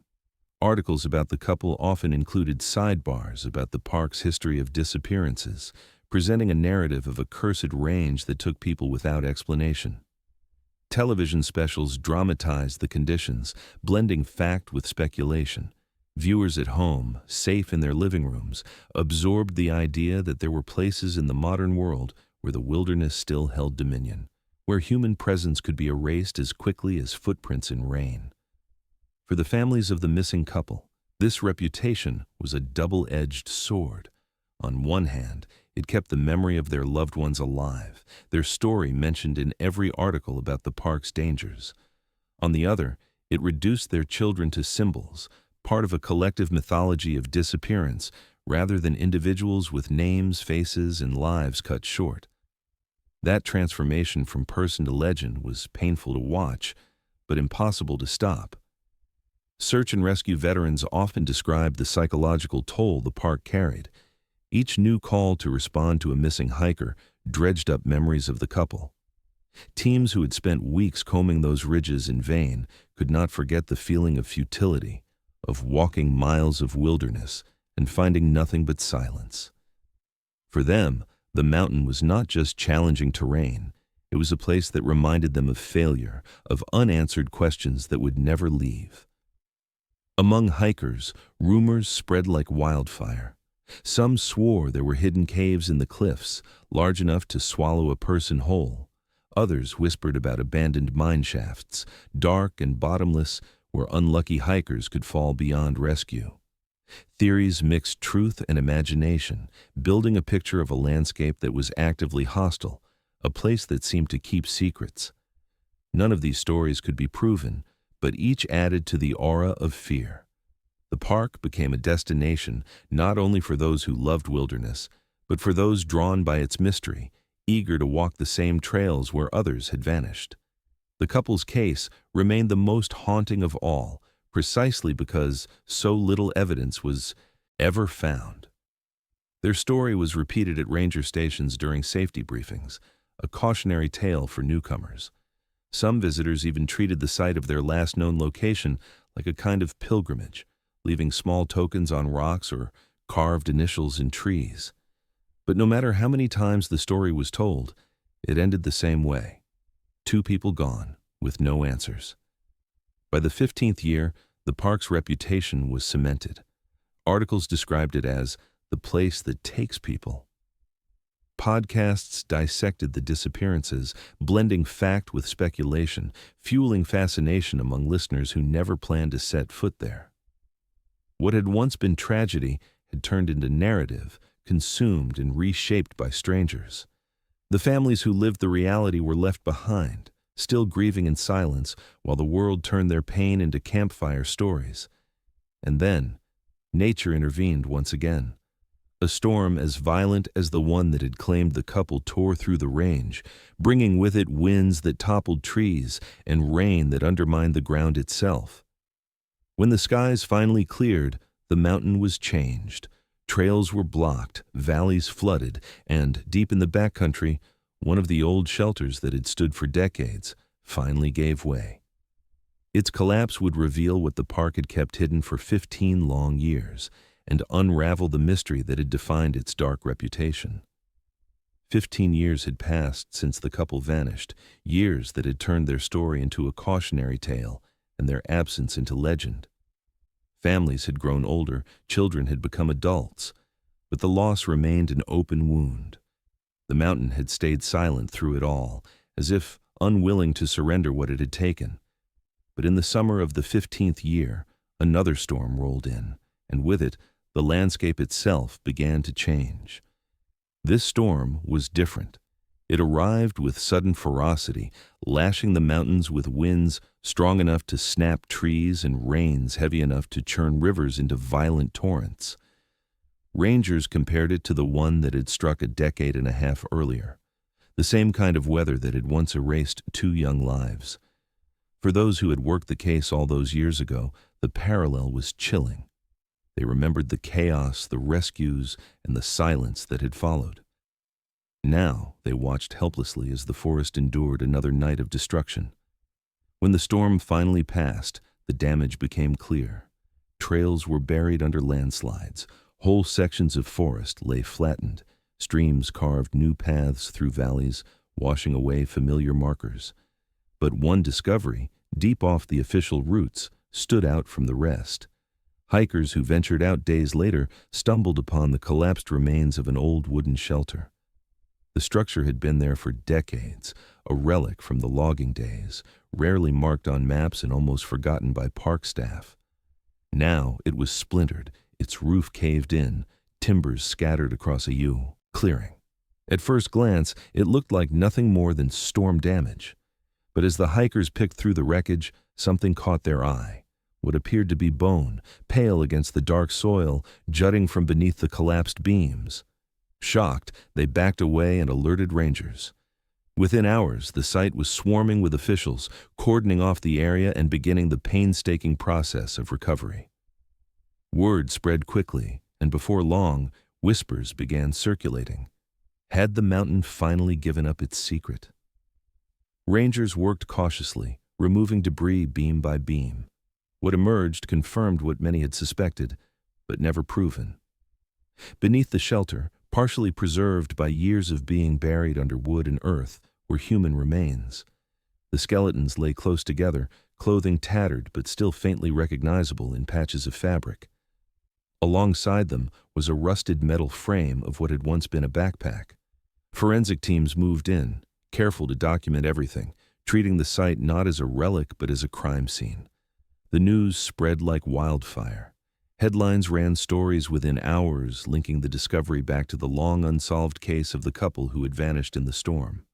Speaker 1: Articles about the couple often included sidebars about the park's history of disappearances, presenting a narrative of a cursed range that took people without explanation. Television specials dramatized the conditions, blending fact with speculation. Viewers at home, safe in their living rooms, absorbed the idea that there were places in the modern world where the wilderness still held dominion, where human presence could be erased as quickly as footprints in rain. For the families of the missing couple, this reputation was a double-edged sword. On one hand, it kept the memory of their loved ones alive, their story mentioned in every article about the park's dangers. On the other, it reduced their children to symbols, part of a collective mythology of disappearance, rather than individuals with names, faces, and lives cut short. That transformation from person to legend was painful to watch, but impossible to stop. Search and rescue veterans often described the psychological toll the park carried. Each new call to respond to a missing hiker dredged up memories of the couple. Teams who had spent weeks combing those ridges in vain could not forget the feeling of futility, of walking miles of wilderness and finding nothing but silence. For them, the mountain was not just challenging terrain, it was a place that reminded them of failure, of unanswered questions that would never leave. Among hikers, rumors spread like wildfire. Some swore there were hidden caves in the cliffs, large enough to swallow a person whole. Others whispered about abandoned mine shafts, dark and bottomless, where unlucky hikers could fall beyond rescue. Theories mixed truth and imagination, building a picture of a landscape that was actively hostile, a place that seemed to keep secrets. None of these stories could be proven, but each added to the aura of fear. The park became a destination not only for those who loved wilderness, but for those drawn by its mystery, eager to walk the same trails where others had vanished. The couple's case remained the most haunting of all, precisely because so little evidence was ever found. Their story was repeated at ranger stations during safety briefings, a cautionary tale for newcomers. Some visitors even treated the site of their last known location like a kind of pilgrimage, leaving small tokens on rocks or carved initials in trees. But no matter how many times the story was told, it ended the same way. 2 people gone, with no answers. By the 15th year, the park's reputation was cemented. Articles described it as the place that takes people. Podcasts dissected the disappearances, blending fact with speculation, fueling fascination among listeners who never planned to set foot there. What had once been tragedy had turned into narrative, consumed and reshaped by strangers. The families who lived the reality were left behind, still grieving in silence while the world turned their pain into campfire stories. And then, nature intervened once again. A storm as violent as the one that had claimed the couple tore through the range, bringing with it winds that toppled trees and rain that undermined the ground itself. When the skies finally cleared, the mountain was changed. Trails were blocked, valleys flooded, and, deep in the backcountry, one of the old shelters that had stood for decades finally gave way. Its collapse would reveal what the park had kept hidden for 15 long years and unravel the mystery that had defined its dark reputation. 15 years had passed since the couple vanished, years that had turned their story into a cautionary tale and their absence into legend. Families had grown older, children had become adults, but the loss remained an open wound. The mountain had stayed silent through it all, as if unwilling to surrender what it had taken. But in the summer of the 15th year, another storm rolled in, and with it, the landscape itself began to change. This storm was different. It arrived with sudden ferocity, lashing the mountains with winds strong enough to snap trees and rains heavy enough to churn rivers into violent torrents. Rangers compared it to the one that had struck a decade and a half earlier, the same kind of weather that had once erased 2 young lives. For those who had worked the case all those years ago, the parallel was chilling. They remembered the chaos, the rescues, and the silence that had followed. Now they watched helplessly as the forest endured another night of destruction. When the storm finally passed, the damage became clear. Trails were buried under landslides. Whole sections of forest lay flattened. Streams carved new paths through valleys, washing away familiar markers. But one discovery, deep off the official routes, stood out from the rest. Hikers who ventured out days later stumbled upon the collapsed remains of an old wooden shelter. The structure had been there for decades, a relic from the logging days, rarely marked on maps and almost forgotten by park staff. Now it was splintered, its roof caved in, timbers scattered across a clearing. At first glance, it looked like nothing more than storm damage. But as the hikers picked through the wreckage, something caught their eye. What appeared to be bone, pale against the dark soil, jutting from beneath the collapsed beams. Shocked, they backed away and alerted rangers. Within hours, the site was swarming with officials, cordoning off the area and beginning the painstaking process of recovery. Word spread quickly, and before long, whispers began circulating. Had the mountain finally given up its secret? Rangers worked cautiously, removing debris beam by beam. What emerged confirmed what many had suspected, but never proven. Beneath the shelter, partially preserved by years of being buried under wood and earth, were human remains. The skeletons lay close together, clothing tattered but still faintly recognizable in patches of fabric. Alongside them was a rusted metal frame of what had once been a backpack. Forensic teams moved in, careful to document everything, treating the site not as a relic but as a crime scene. The news spread like wildfire. Headlines ran stories within hours linking the discovery back to the long unsolved case of the couple who had vanished in the storm.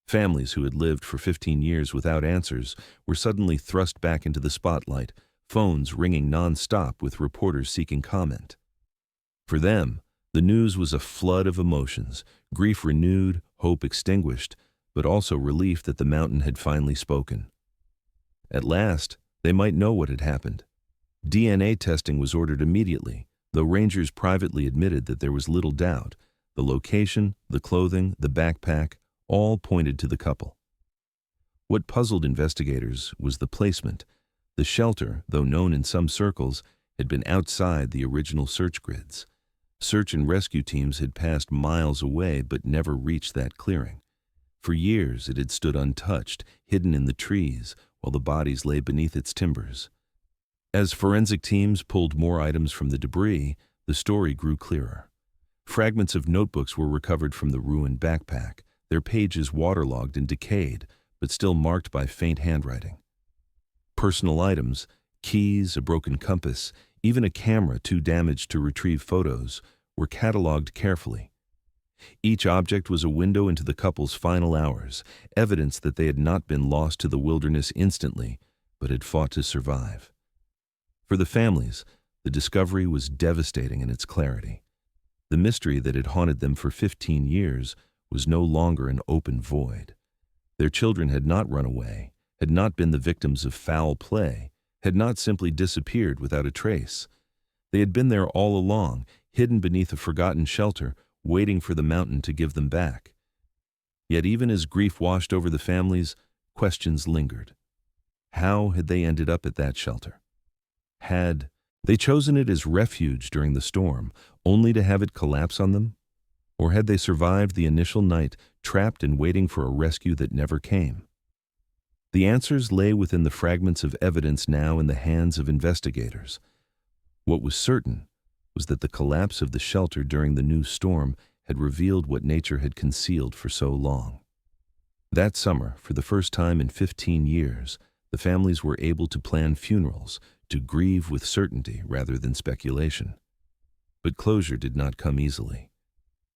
Speaker 1: Families who had lived for 15 years without answers were suddenly thrust back into the spotlight, phones ringing non-stop with reporters seeking comment. For them, the news was a flood of emotions, grief renewed, hope extinguished, but also relief that the mountain had finally spoken. At last, they might know what had happened. DNA testing was ordered immediately, though rangers privately admitted that there was little doubt. The location, the clothing, the backpack, all pointed to the couple. What puzzled investigators was the placement. The shelter, though known in some circles, had been outside the original search grids. Search and rescue teams had passed miles away but never reached that clearing. For years it had stood untouched, hidden in the trees, while the bodies lay beneath its timbers. As forensic teams pulled more items from the debris, the story grew clearer. Fragments of notebooks were recovered from the ruined backpack, their pages waterlogged and decayed, but still marked by faint handwriting. Personal items, keys, a broken compass, even a camera too damaged to retrieve photos, were cataloged carefully. Each object was a window into the couple's final hours, evidence that they had not been lost to the wilderness instantly, but had fought to survive. For the families, the discovery was devastating in its clarity. The mystery that had haunted them for 15 years was no longer an open void. Their children had not run away, had not been the victims of foul play, had not simply disappeared without a trace. They had been there all along, hidden beneath a forgotten shelter, waiting for the mountain to give them back. Yet even as grief washed over the families, questions lingered. How had they ended up at that shelter? Had they chosen it as refuge during the storm, only to have it collapse on them? Or had they survived the initial night, trapped and waiting for a rescue that never came? The answers lay within the fragments of evidence now in the hands of investigators. What was certain was that the collapse of the shelter during the new storm had revealed what nature had concealed for so long. That summer, for the first time in 15 years, the families were able to plan funerals, to grieve with certainty rather than speculation. But closure did not come easily.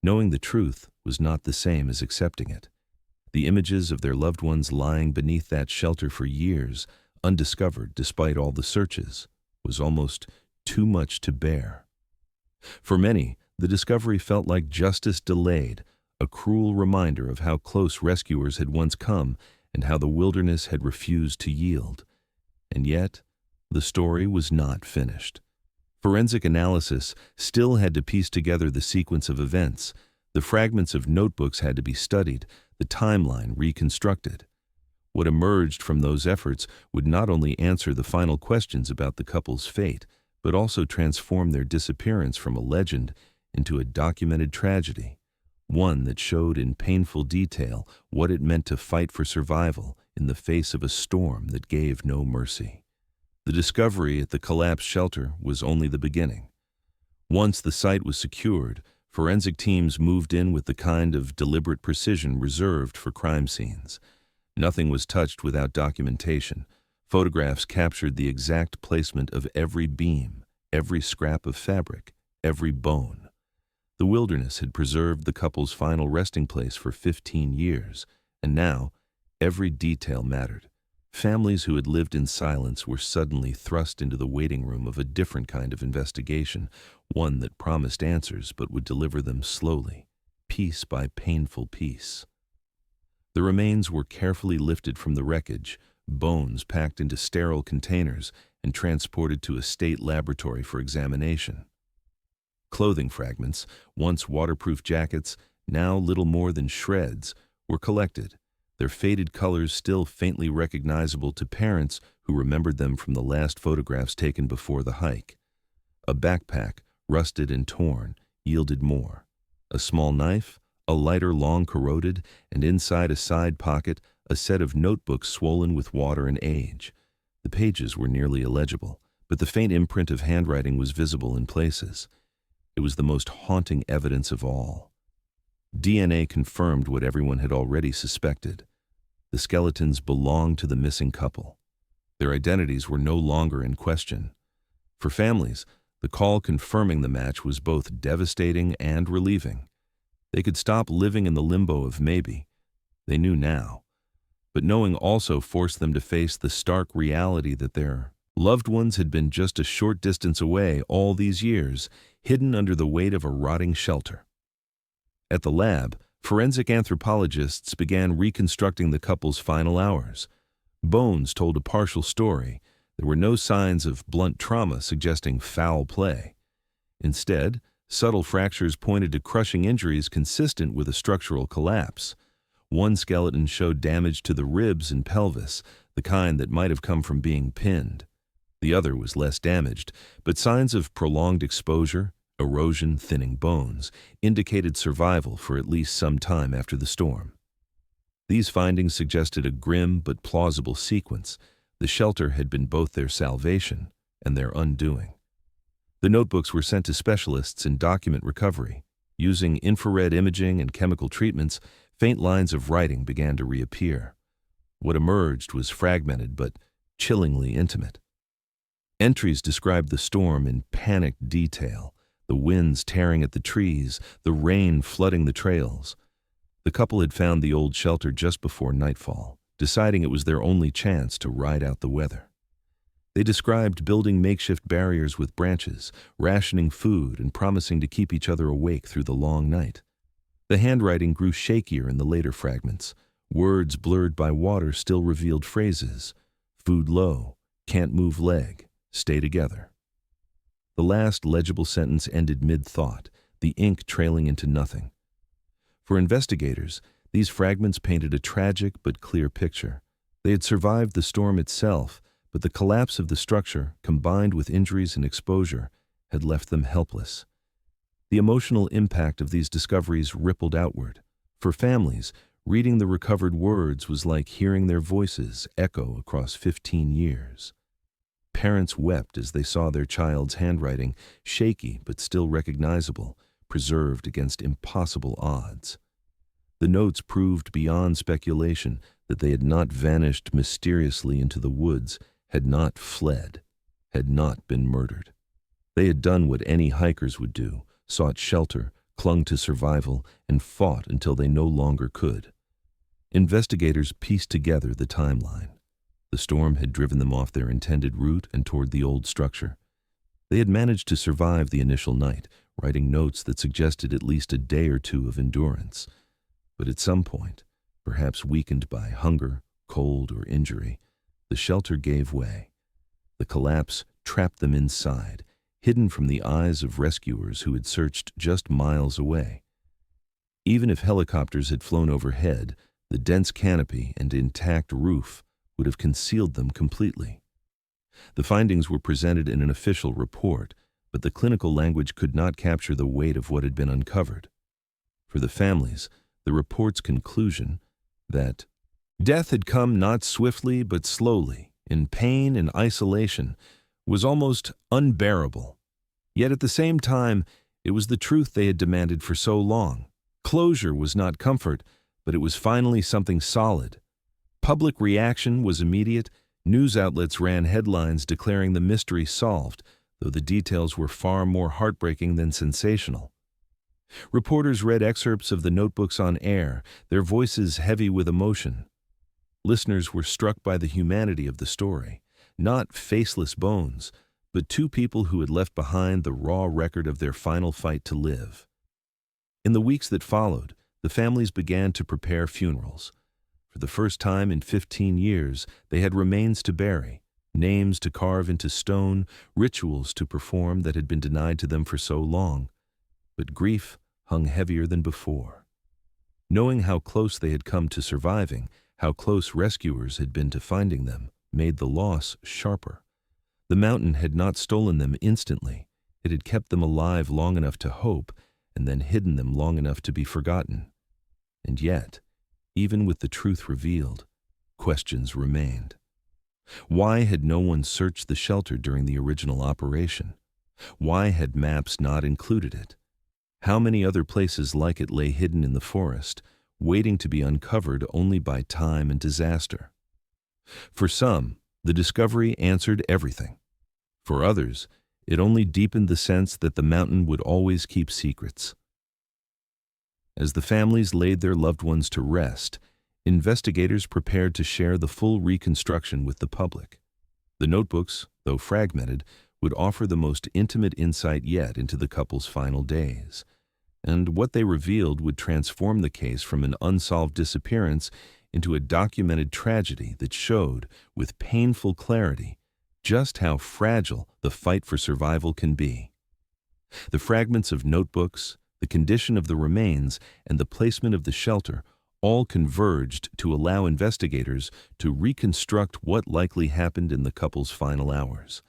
Speaker 1: Knowing the truth was not the same as accepting it. The images of their loved ones lying beneath that shelter for years, undiscovered despite all the searches, was almost too much to bear. For many, the discovery felt like justice delayed, a cruel reminder of how close rescuers had once come and how the wilderness had refused to yield. And yet, the story was not finished. Forensic analysis still had to piece together the sequence of events. The fragments of notebooks had to be studied, the timeline reconstructed. What emerged from those efforts would not only answer the final questions about the couple's fate, but also transform their disappearance from a legend into a documented tragedy, one that showed in painful detail what it meant to fight for survival in the face of a storm that gave no mercy. The discovery at the collapsed shelter was only the beginning. Once the site was secured, forensic teams moved in with the kind of deliberate precision reserved for crime scenes. Nothing was touched without documentation. Photographs captured the exact placement of every beam, every scrap of fabric, every bone. The wilderness had preserved the couple's final resting place for 15 years, and now every detail mattered. Families who had lived in silence were suddenly thrust into the waiting room of a different kind of investigation, one that promised answers but would deliver them slowly, piece by painful piece. The remains were carefully lifted from the wreckage, bones packed into sterile containers and transported to a state laboratory for examination. Clothing fragments, once waterproof jackets, now little more than shreds, were collected, their faded colors still faintly recognizable to parents who remembered them from the last photographs taken before the hike. A backpack, rusted and torn, yielded more. A small knife, a lighter long corroded, and inside a side pocket, a set of notebooks swollen with water and age. The pages were nearly illegible, but the faint imprint of handwriting was visible in places. It was the most haunting evidence of all. DNA confirmed what everyone had already suspected. The skeletons belonged to the missing couple. Their identities were no longer in question. For families, the call confirming the match was both devastating and relieving. They could stop living in the limbo of maybe. They knew now. But knowing also forced them to face the stark reality that their loved ones had been just a short distance away all these years, hidden under the weight of a rotting shelter. At the lab, forensic anthropologists began reconstructing the couple's final hours. Bones told a partial story. There were no signs of blunt trauma suggesting foul play. Instead, subtle fractures pointed to crushing injuries consistent with a structural collapse. One skeleton showed damage to the ribs and pelvis, the kind that might have come from being pinned. The other was less damaged, but signs of prolonged exposure, erosion thinning bones, indicated survival for at least some time after the storm. These findings suggested a grim but plausible sequence. The shelter had been both their salvation and their undoing. The notebooks were sent to specialists in document recovery. Using infrared imaging and chemical treatments, faint lines of writing began to reappear. What emerged was fragmented but chillingly intimate. Entries described the storm in panicked detail, the winds tearing at the trees, the rain flooding the trails. The couple had found the old shelter just before nightfall, deciding it was their only chance to ride out the weather. They described building makeshift barriers with branches, rationing food, and promising to keep each other awake through the long night. The handwriting grew shakier in the later fragments. Words blurred by water still revealed phrases. Food low, can't move leg, stay together. The last legible sentence ended mid-thought, the ink trailing into nothing. For investigators, these fragments painted a tragic but clear picture. They had survived the storm itself, but the collapse of the structure, combined with injuries and exposure, had left them helpless. The emotional impact of these discoveries rippled outward. For families, reading the recovered words was like hearing their voices echo across 15 years. Parents wept as they saw their child's handwriting, shaky but still recognizable, preserved against impossible odds. The notes proved beyond speculation that they had not vanished mysteriously into the woods, had not fled, had not been murdered. They had done what any hikers would do, sought shelter, clung to survival, and fought until they no longer could. Investigators pieced together the timeline. The storm had driven them off their intended route and toward the old structure. They had managed to survive the initial night, writing notes that suggested at least a day or two of endurance. But at some point, perhaps weakened by hunger, cold, or injury, the shelter gave way. The collapse trapped them inside, hidden from the eyes of rescuers who had searched just miles away. Even if helicopters had flown overhead, the dense canopy and intact roof would have concealed them completely. The findings were presented in an official report, but the clinical language could not capture the weight of what had been uncovered. For the families, the report's conclusion that death had come not swiftly but slowly, in pain and isolation, was almost unbearable. Yet at the same time, it was the truth they had demanded for so long. Closure was not comfort, but it was finally something solid. Public reaction was immediate. News outlets ran headlines declaring the mystery solved, though the details were far more heartbreaking than sensational. Reporters read excerpts of the notebooks on air, their voices heavy with emotion. Listeners were struck by the humanity of the story, not faceless bones, but two people who had left behind the raw record of their final fight to live. In the weeks that followed, the families began to prepare funerals. For the first time in 15 years, they had remains to bury, names to carve into stone, rituals to perform that had been denied to them for so long. But grief hung heavier than before. Knowing how close they had come to surviving, how close rescuers had been to finding them, made the loss sharper. The mountain had not stolen them instantly. It had kept them alive long enough to hope, and then hidden them long enough to be forgotten. And yet, even with the truth revealed, questions remained. Why had no one searched the shelter during the original operation? Why had maps not included it? How many other places like it lay hidden in the forest, waiting to be uncovered only by time and disaster? For some, the discovery answered everything. For others, it only deepened the sense that the mountain would always keep secrets. As the families laid their loved ones to rest, investigators prepared to share the full reconstruction with the public. The notebooks, though fragmented, would offer the most intimate insight yet into the couple's final days. And what they revealed would transform the case from an unsolved disappearance into a documented tragedy that showed, with painful clarity, just how fragile the fight for survival can be. The fragments of notebooks, the condition of the remains, and the placement of the shelter all converged to allow investigators to reconstruct what likely happened in the couple's final hours.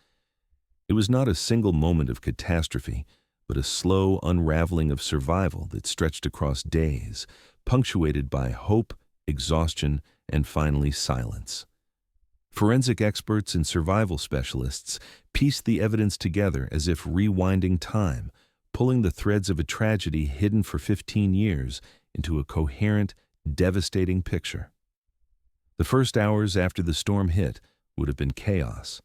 Speaker 1: It was not a single moment of catastrophe, but a slow unraveling of survival that stretched across days, punctuated by hope, exhaustion, and finally silence. Forensic experts and survival specialists pieced the evidence together as if rewinding time, pulling the threads of a tragedy hidden for 15 years into a coherent, devastating picture. The first hours after the storm hit would have been chaos.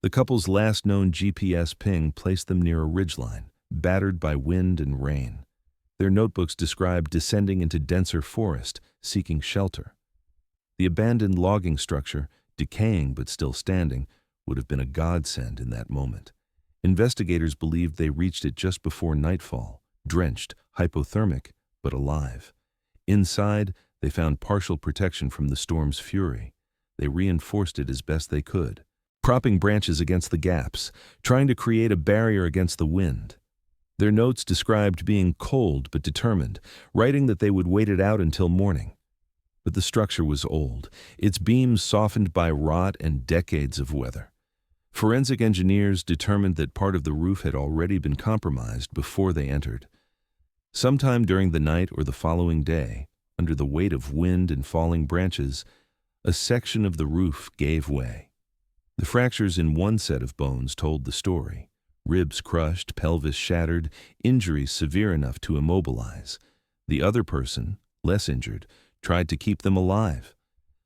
Speaker 1: The couple's last known GPS ping placed them near a ridgeline, battered by wind and rain. Their notebooks described descending into denser forest, seeking shelter. The abandoned logging structure, decaying but still standing, would have been a godsend in that moment. Investigators believed they reached it just before nightfall, drenched, hypothermic, but alive. Inside, they found partial protection from the storm's fury. They reinforced it as best they could, propping branches against the gaps, trying to create a barrier against the wind. Their notes described being cold but determined, writing that they would wait it out until morning. But the structure was old, its beams softened by rot and decades of weather. Forensic engineers determined that part of the roof had already been compromised before they entered. Sometime during the night or the following day, under the weight of wind and falling branches, a section of the roof gave way. The fractures in one set of bones told the story. Ribs crushed, pelvis shattered, injuries severe enough to immobilize. The other person, less injured, tried to keep them alive.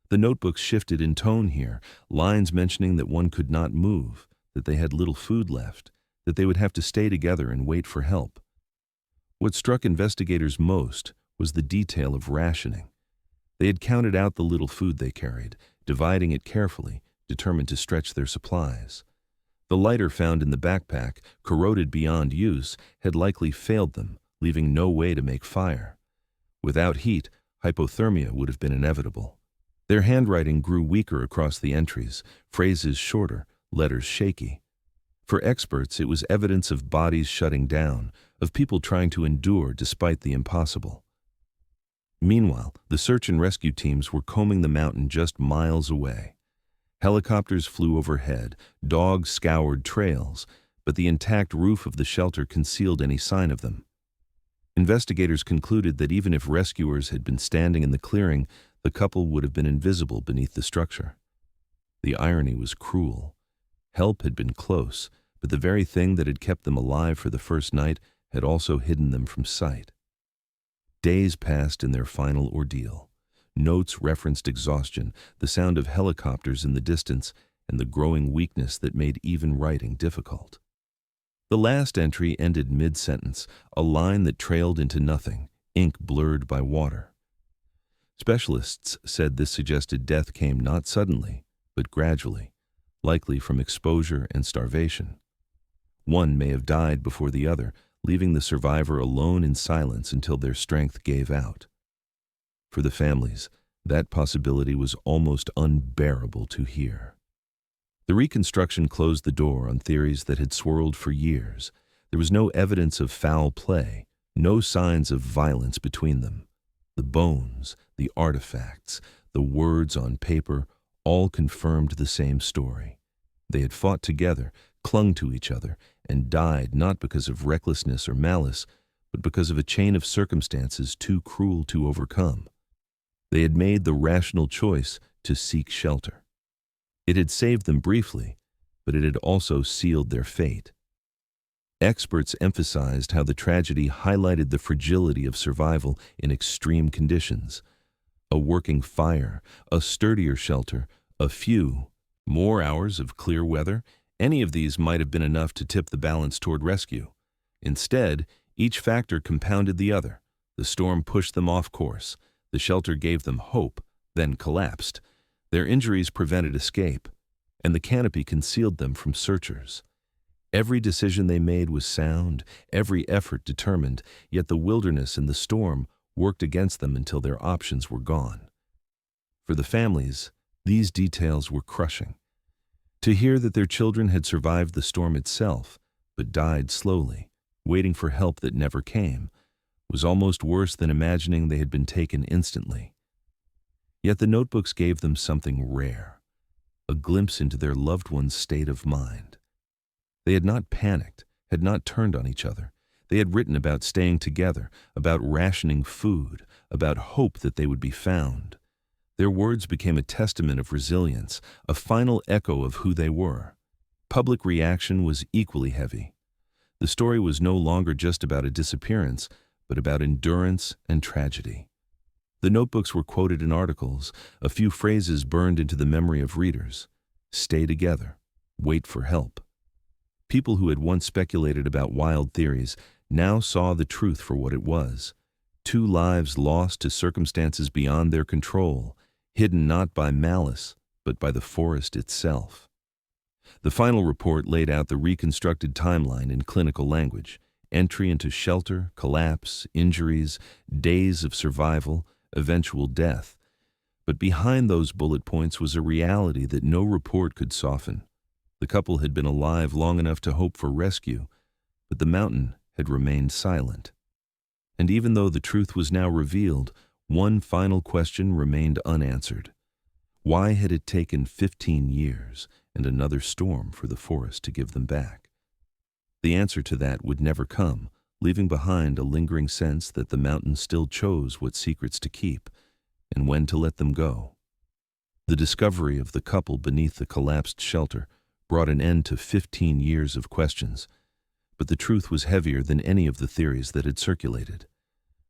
Speaker 1: The notebooks shifted in tone here, lines mentioning that one could not move, that they had little food left, that they would have to stay together and wait for help. What struck investigators most was the detail of rationing. They had counted out the little food they carried, dividing it carefully, determined to stretch their supplies. The lighter found in the backpack, corroded beyond use, had likely failed them, leaving no way to make fire. Without heat, hypothermia would have been inevitable. Their handwriting grew weaker across the entries, phrases shorter, letters shaky. For experts, it was evidence of bodies shutting down, of people trying to endure despite the impossible. Meanwhile, the search and rescue teams were combing the mountain just miles away. Helicopters flew overhead, dogs scoured trails, but the intact roof of the shelter concealed any sign of them. Investigators concluded that even if rescuers had been standing in the clearing, the couple would have been invisible beneath the structure. The irony was cruel. Help had been close, but the very thing that had kept them alive for the first night had also hidden them from sight. Days passed in their final ordeal. Notes referenced exhaustion, the sound of helicopters in the distance, and the growing weakness that made even writing difficult. The last entry ended mid-sentence, a line that trailed into nothing, ink blurred by water. Specialists said this suggested death came not suddenly, but gradually, likely from exposure and starvation. One may have died before the other, leaving the survivor alone in silence until their strength gave out. For the families, that possibility was almost unbearable to hear. The reconstruction closed the door on theories that had swirled for years. There was no evidence of foul play, no signs of violence between them. The bones, the artifacts, the words on paper, all confirmed the same story. They had fought together, clung to each other, and died not because of recklessness or malice, but because of a chain of circumstances too cruel to overcome. They had made the rational choice to seek shelter. It had saved them briefly, but it had also sealed their fate. Experts emphasized how the tragedy highlighted the fragility of survival in extreme conditions. A working fire, a sturdier shelter, a few more hours of clear weather, any of these might have been enough to tip the balance toward rescue. Instead, each factor compounded the other. The storm pushed them off course. The shelter gave them hope, then collapsed. Their injuries prevented escape, and the canopy concealed them from searchers. Every decision they made was sound, every effort determined, yet the wilderness and the storm worked against them until their options were gone. For the families, these details were crushing. To hear that their children had survived the storm itself, but died slowly, waiting for help that never came, was almost worse than imagining they had been taken instantly. Yet the notebooks gave them something rare, a glimpse into their loved one's state of mind. They had not panicked, had not turned on each other. They had written about staying together, about rationing food, about hope that they would be found. Their words became a testament of resilience, a final echo of who they were. Public reaction was equally heavy. The story was no longer just about a disappearance, but about endurance and tragedy. The notebooks were quoted in articles, a few phrases burned into the memory of readers. Stay together. Wait for help. People who had once speculated about wild theories now saw the truth for what it was. 2 lives lost to circumstances beyond their control, hidden not by malice, but by the forest itself. The final report laid out the reconstructed timeline in clinical language: entry into shelter, collapse, injuries, days of survival, eventual death. But behind those bullet points was a reality that no report could soften. The couple had been alive long enough to hope for rescue, but the mountain had remained silent. And even though the truth was now revealed, one final question remained unanswered. Why had it taken 15 years and another storm for the forest to give them back? The answer to that would never come, leaving behind a lingering sense that the mountain still chose what secrets to keep and when to let them go. The discovery of the couple beneath the collapsed shelter brought an end to 15 years of questions, but the truth was heavier than any of the theories that had circulated.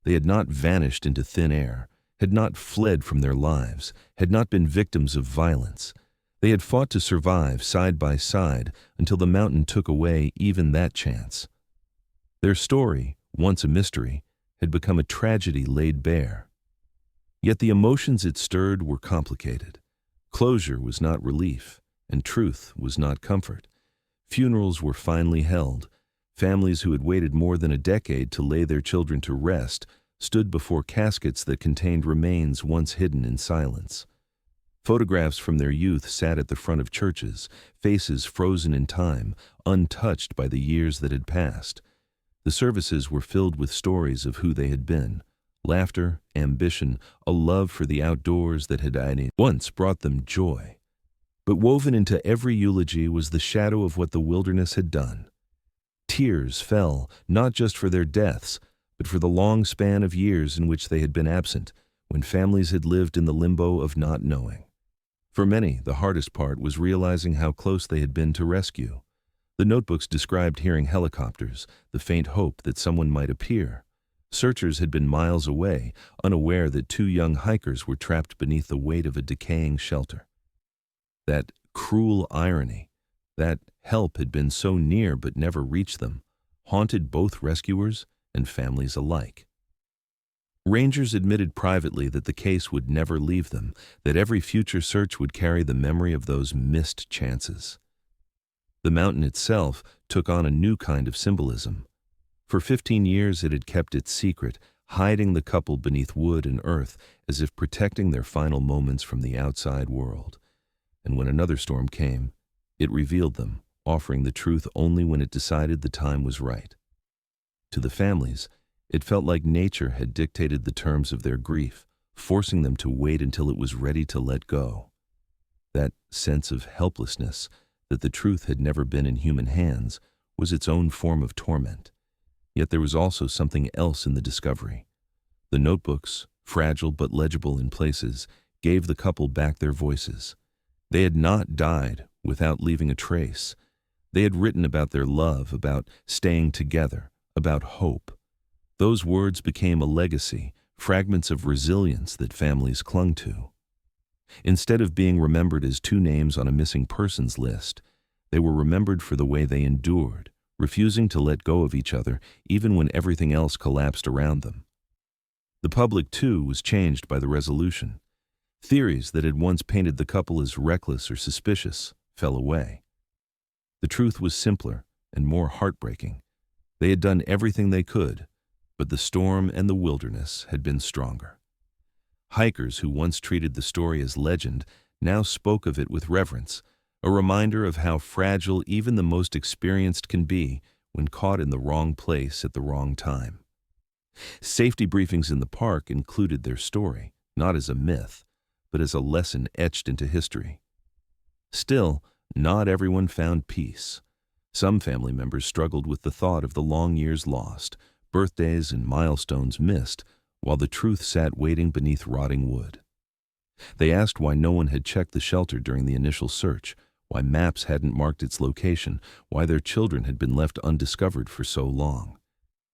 Speaker 1: They had not vanished into thin air, had not fled from their lives, had not been victims of violence. They had fought to survive side by side until the mountain took away even that chance. Their story, once a mystery, had become a tragedy laid bare. Yet the emotions it stirred were complicated. Closure was not relief, and truth was not comfort. Funerals were finally held. Families who had waited more than a decade to lay their children to rest stood before caskets that contained remains once hidden in silence. Photographs from their youth sat at the front of churches, faces frozen in time, untouched by the years that had passed. The services were filled with stories of who they had been. Laughter, ambition, a love for the outdoors that had once brought them joy. But woven into every eulogy was the shadow of what the wilderness had done. Tears fell, not just for their deaths, but for the long span of years in which they had been absent, when families had lived in the limbo of not knowing. For many, the hardest part was realizing how close they had been to rescue. The notebooks described hearing helicopters, the faint hope that someone might appear. Searchers had been miles away, unaware that two young hikers were trapped beneath the weight of a decaying shelter. That cruel irony, that help had been so near but never reached them, haunted both rescuers and families alike. Rangers admitted privately that the case would never leave them, that every future search would carry the memory of those missed chances. The mountain itself took on a new kind of symbolism. For 15 years it had kept its secret, hiding the couple beneath wood and earth as if protecting their final moments from the outside world. And when another storm came, it revealed them, offering the truth only when it decided the time was right. To the families, it felt like nature had dictated the terms of their grief, forcing them to wait until it was ready to let go. That sense of helplessness, that the truth had never been in human hands, was its own form of torment. Yet there was also something else in the discovery. The notebooks, fragile but legible in places, gave the couple back their voices. They had not died without leaving a trace. They had written about their love, about staying together, about hope. Those words became a legacy, fragments of resilience that families clung to. Instead of being remembered as two names on a missing persons list, they were remembered for the way they endured, refusing to let go of each other even when everything else collapsed around them. The public, too, was changed by the resolution. Theories that had once painted the couple as reckless or suspicious fell away. The truth was simpler and more heartbreaking. They had done everything they could, but the storm and the wilderness had been stronger. Hikers who once treated the story as legend now spoke of it with reverence, a reminder of how fragile even the most experienced can be when caught in the wrong place at the wrong time. Safety briefings in the park included their story, not as a myth, but as a lesson etched into history. Still, not everyone found peace. Some family members struggled with the thought of the long years lost, birthdays and milestones missed, while the truth sat waiting beneath rotting wood. They asked why no one had checked the shelter during the initial search, why maps hadn't marked its location, why their children had been left undiscovered for so long.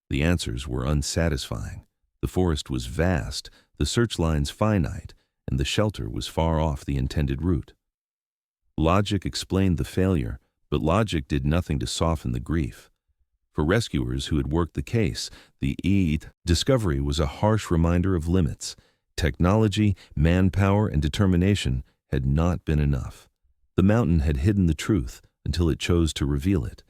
Speaker 1: The answers were unsatisfying. The forest was vast, the search lines finite, and the shelter was far off the intended route. Logic explained the failure, but logic did nothing to soften the grief. For rescuers who had worked the case, the discovery was a harsh reminder of limits. Technology, manpower, and determination had not been enough. The mountain had hidden the truth until it chose to reveal it.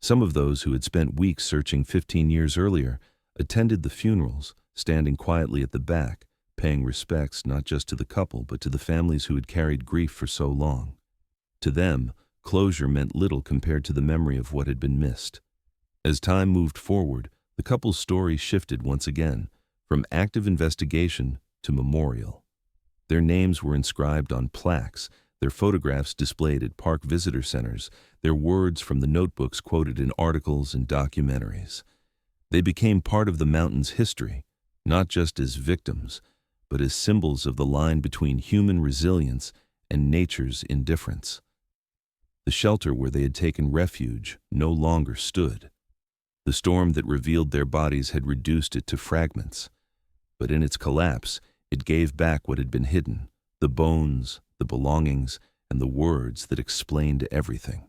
Speaker 1: Some of those who had spent weeks searching 15 years earlier attended the funerals, standing quietly at the back, paying respects not just to the couple but to the families who had carried grief for so long. To them, closure meant little compared to the memory of what had been missed. As time moved forward, the couple's story shifted once again, from active investigation to memorial. Their names were inscribed on plaques, their photographs displayed at park visitor centers, their words from the notebooks quoted in articles and documentaries. They became part of the mountain's history, not just as victims, but as symbols of the line between human resilience and nature's indifference. The shelter where they had taken refuge no longer stood. The storm that revealed their bodies had reduced it to fragments, but in its collapse, it gave back what had been hidden, the bones, the belongings, and the words that explained everything.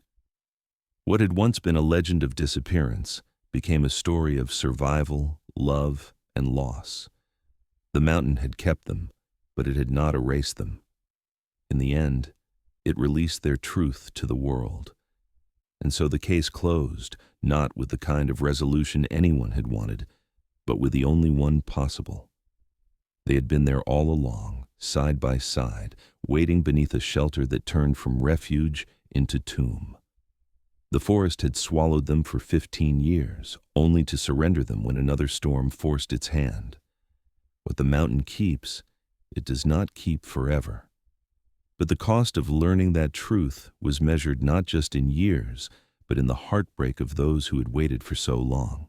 Speaker 1: What had once been a legend of disappearance became a story of survival, love, and loss. The mountain had kept them, but it had not erased them. In the end, it released their truth to the world. And so the case closed, not with the kind of resolution anyone had wanted, but with the only one possible. They had been there all along, side by side, waiting beneath a shelter that turned from refuge into tomb. The forest had swallowed them for 15 years, only to surrender them when another storm forced its hand. What the mountain keeps, it does not keep forever. But the cost of learning that truth was measured not just in years, but in the heartbreak of those who had waited for so long.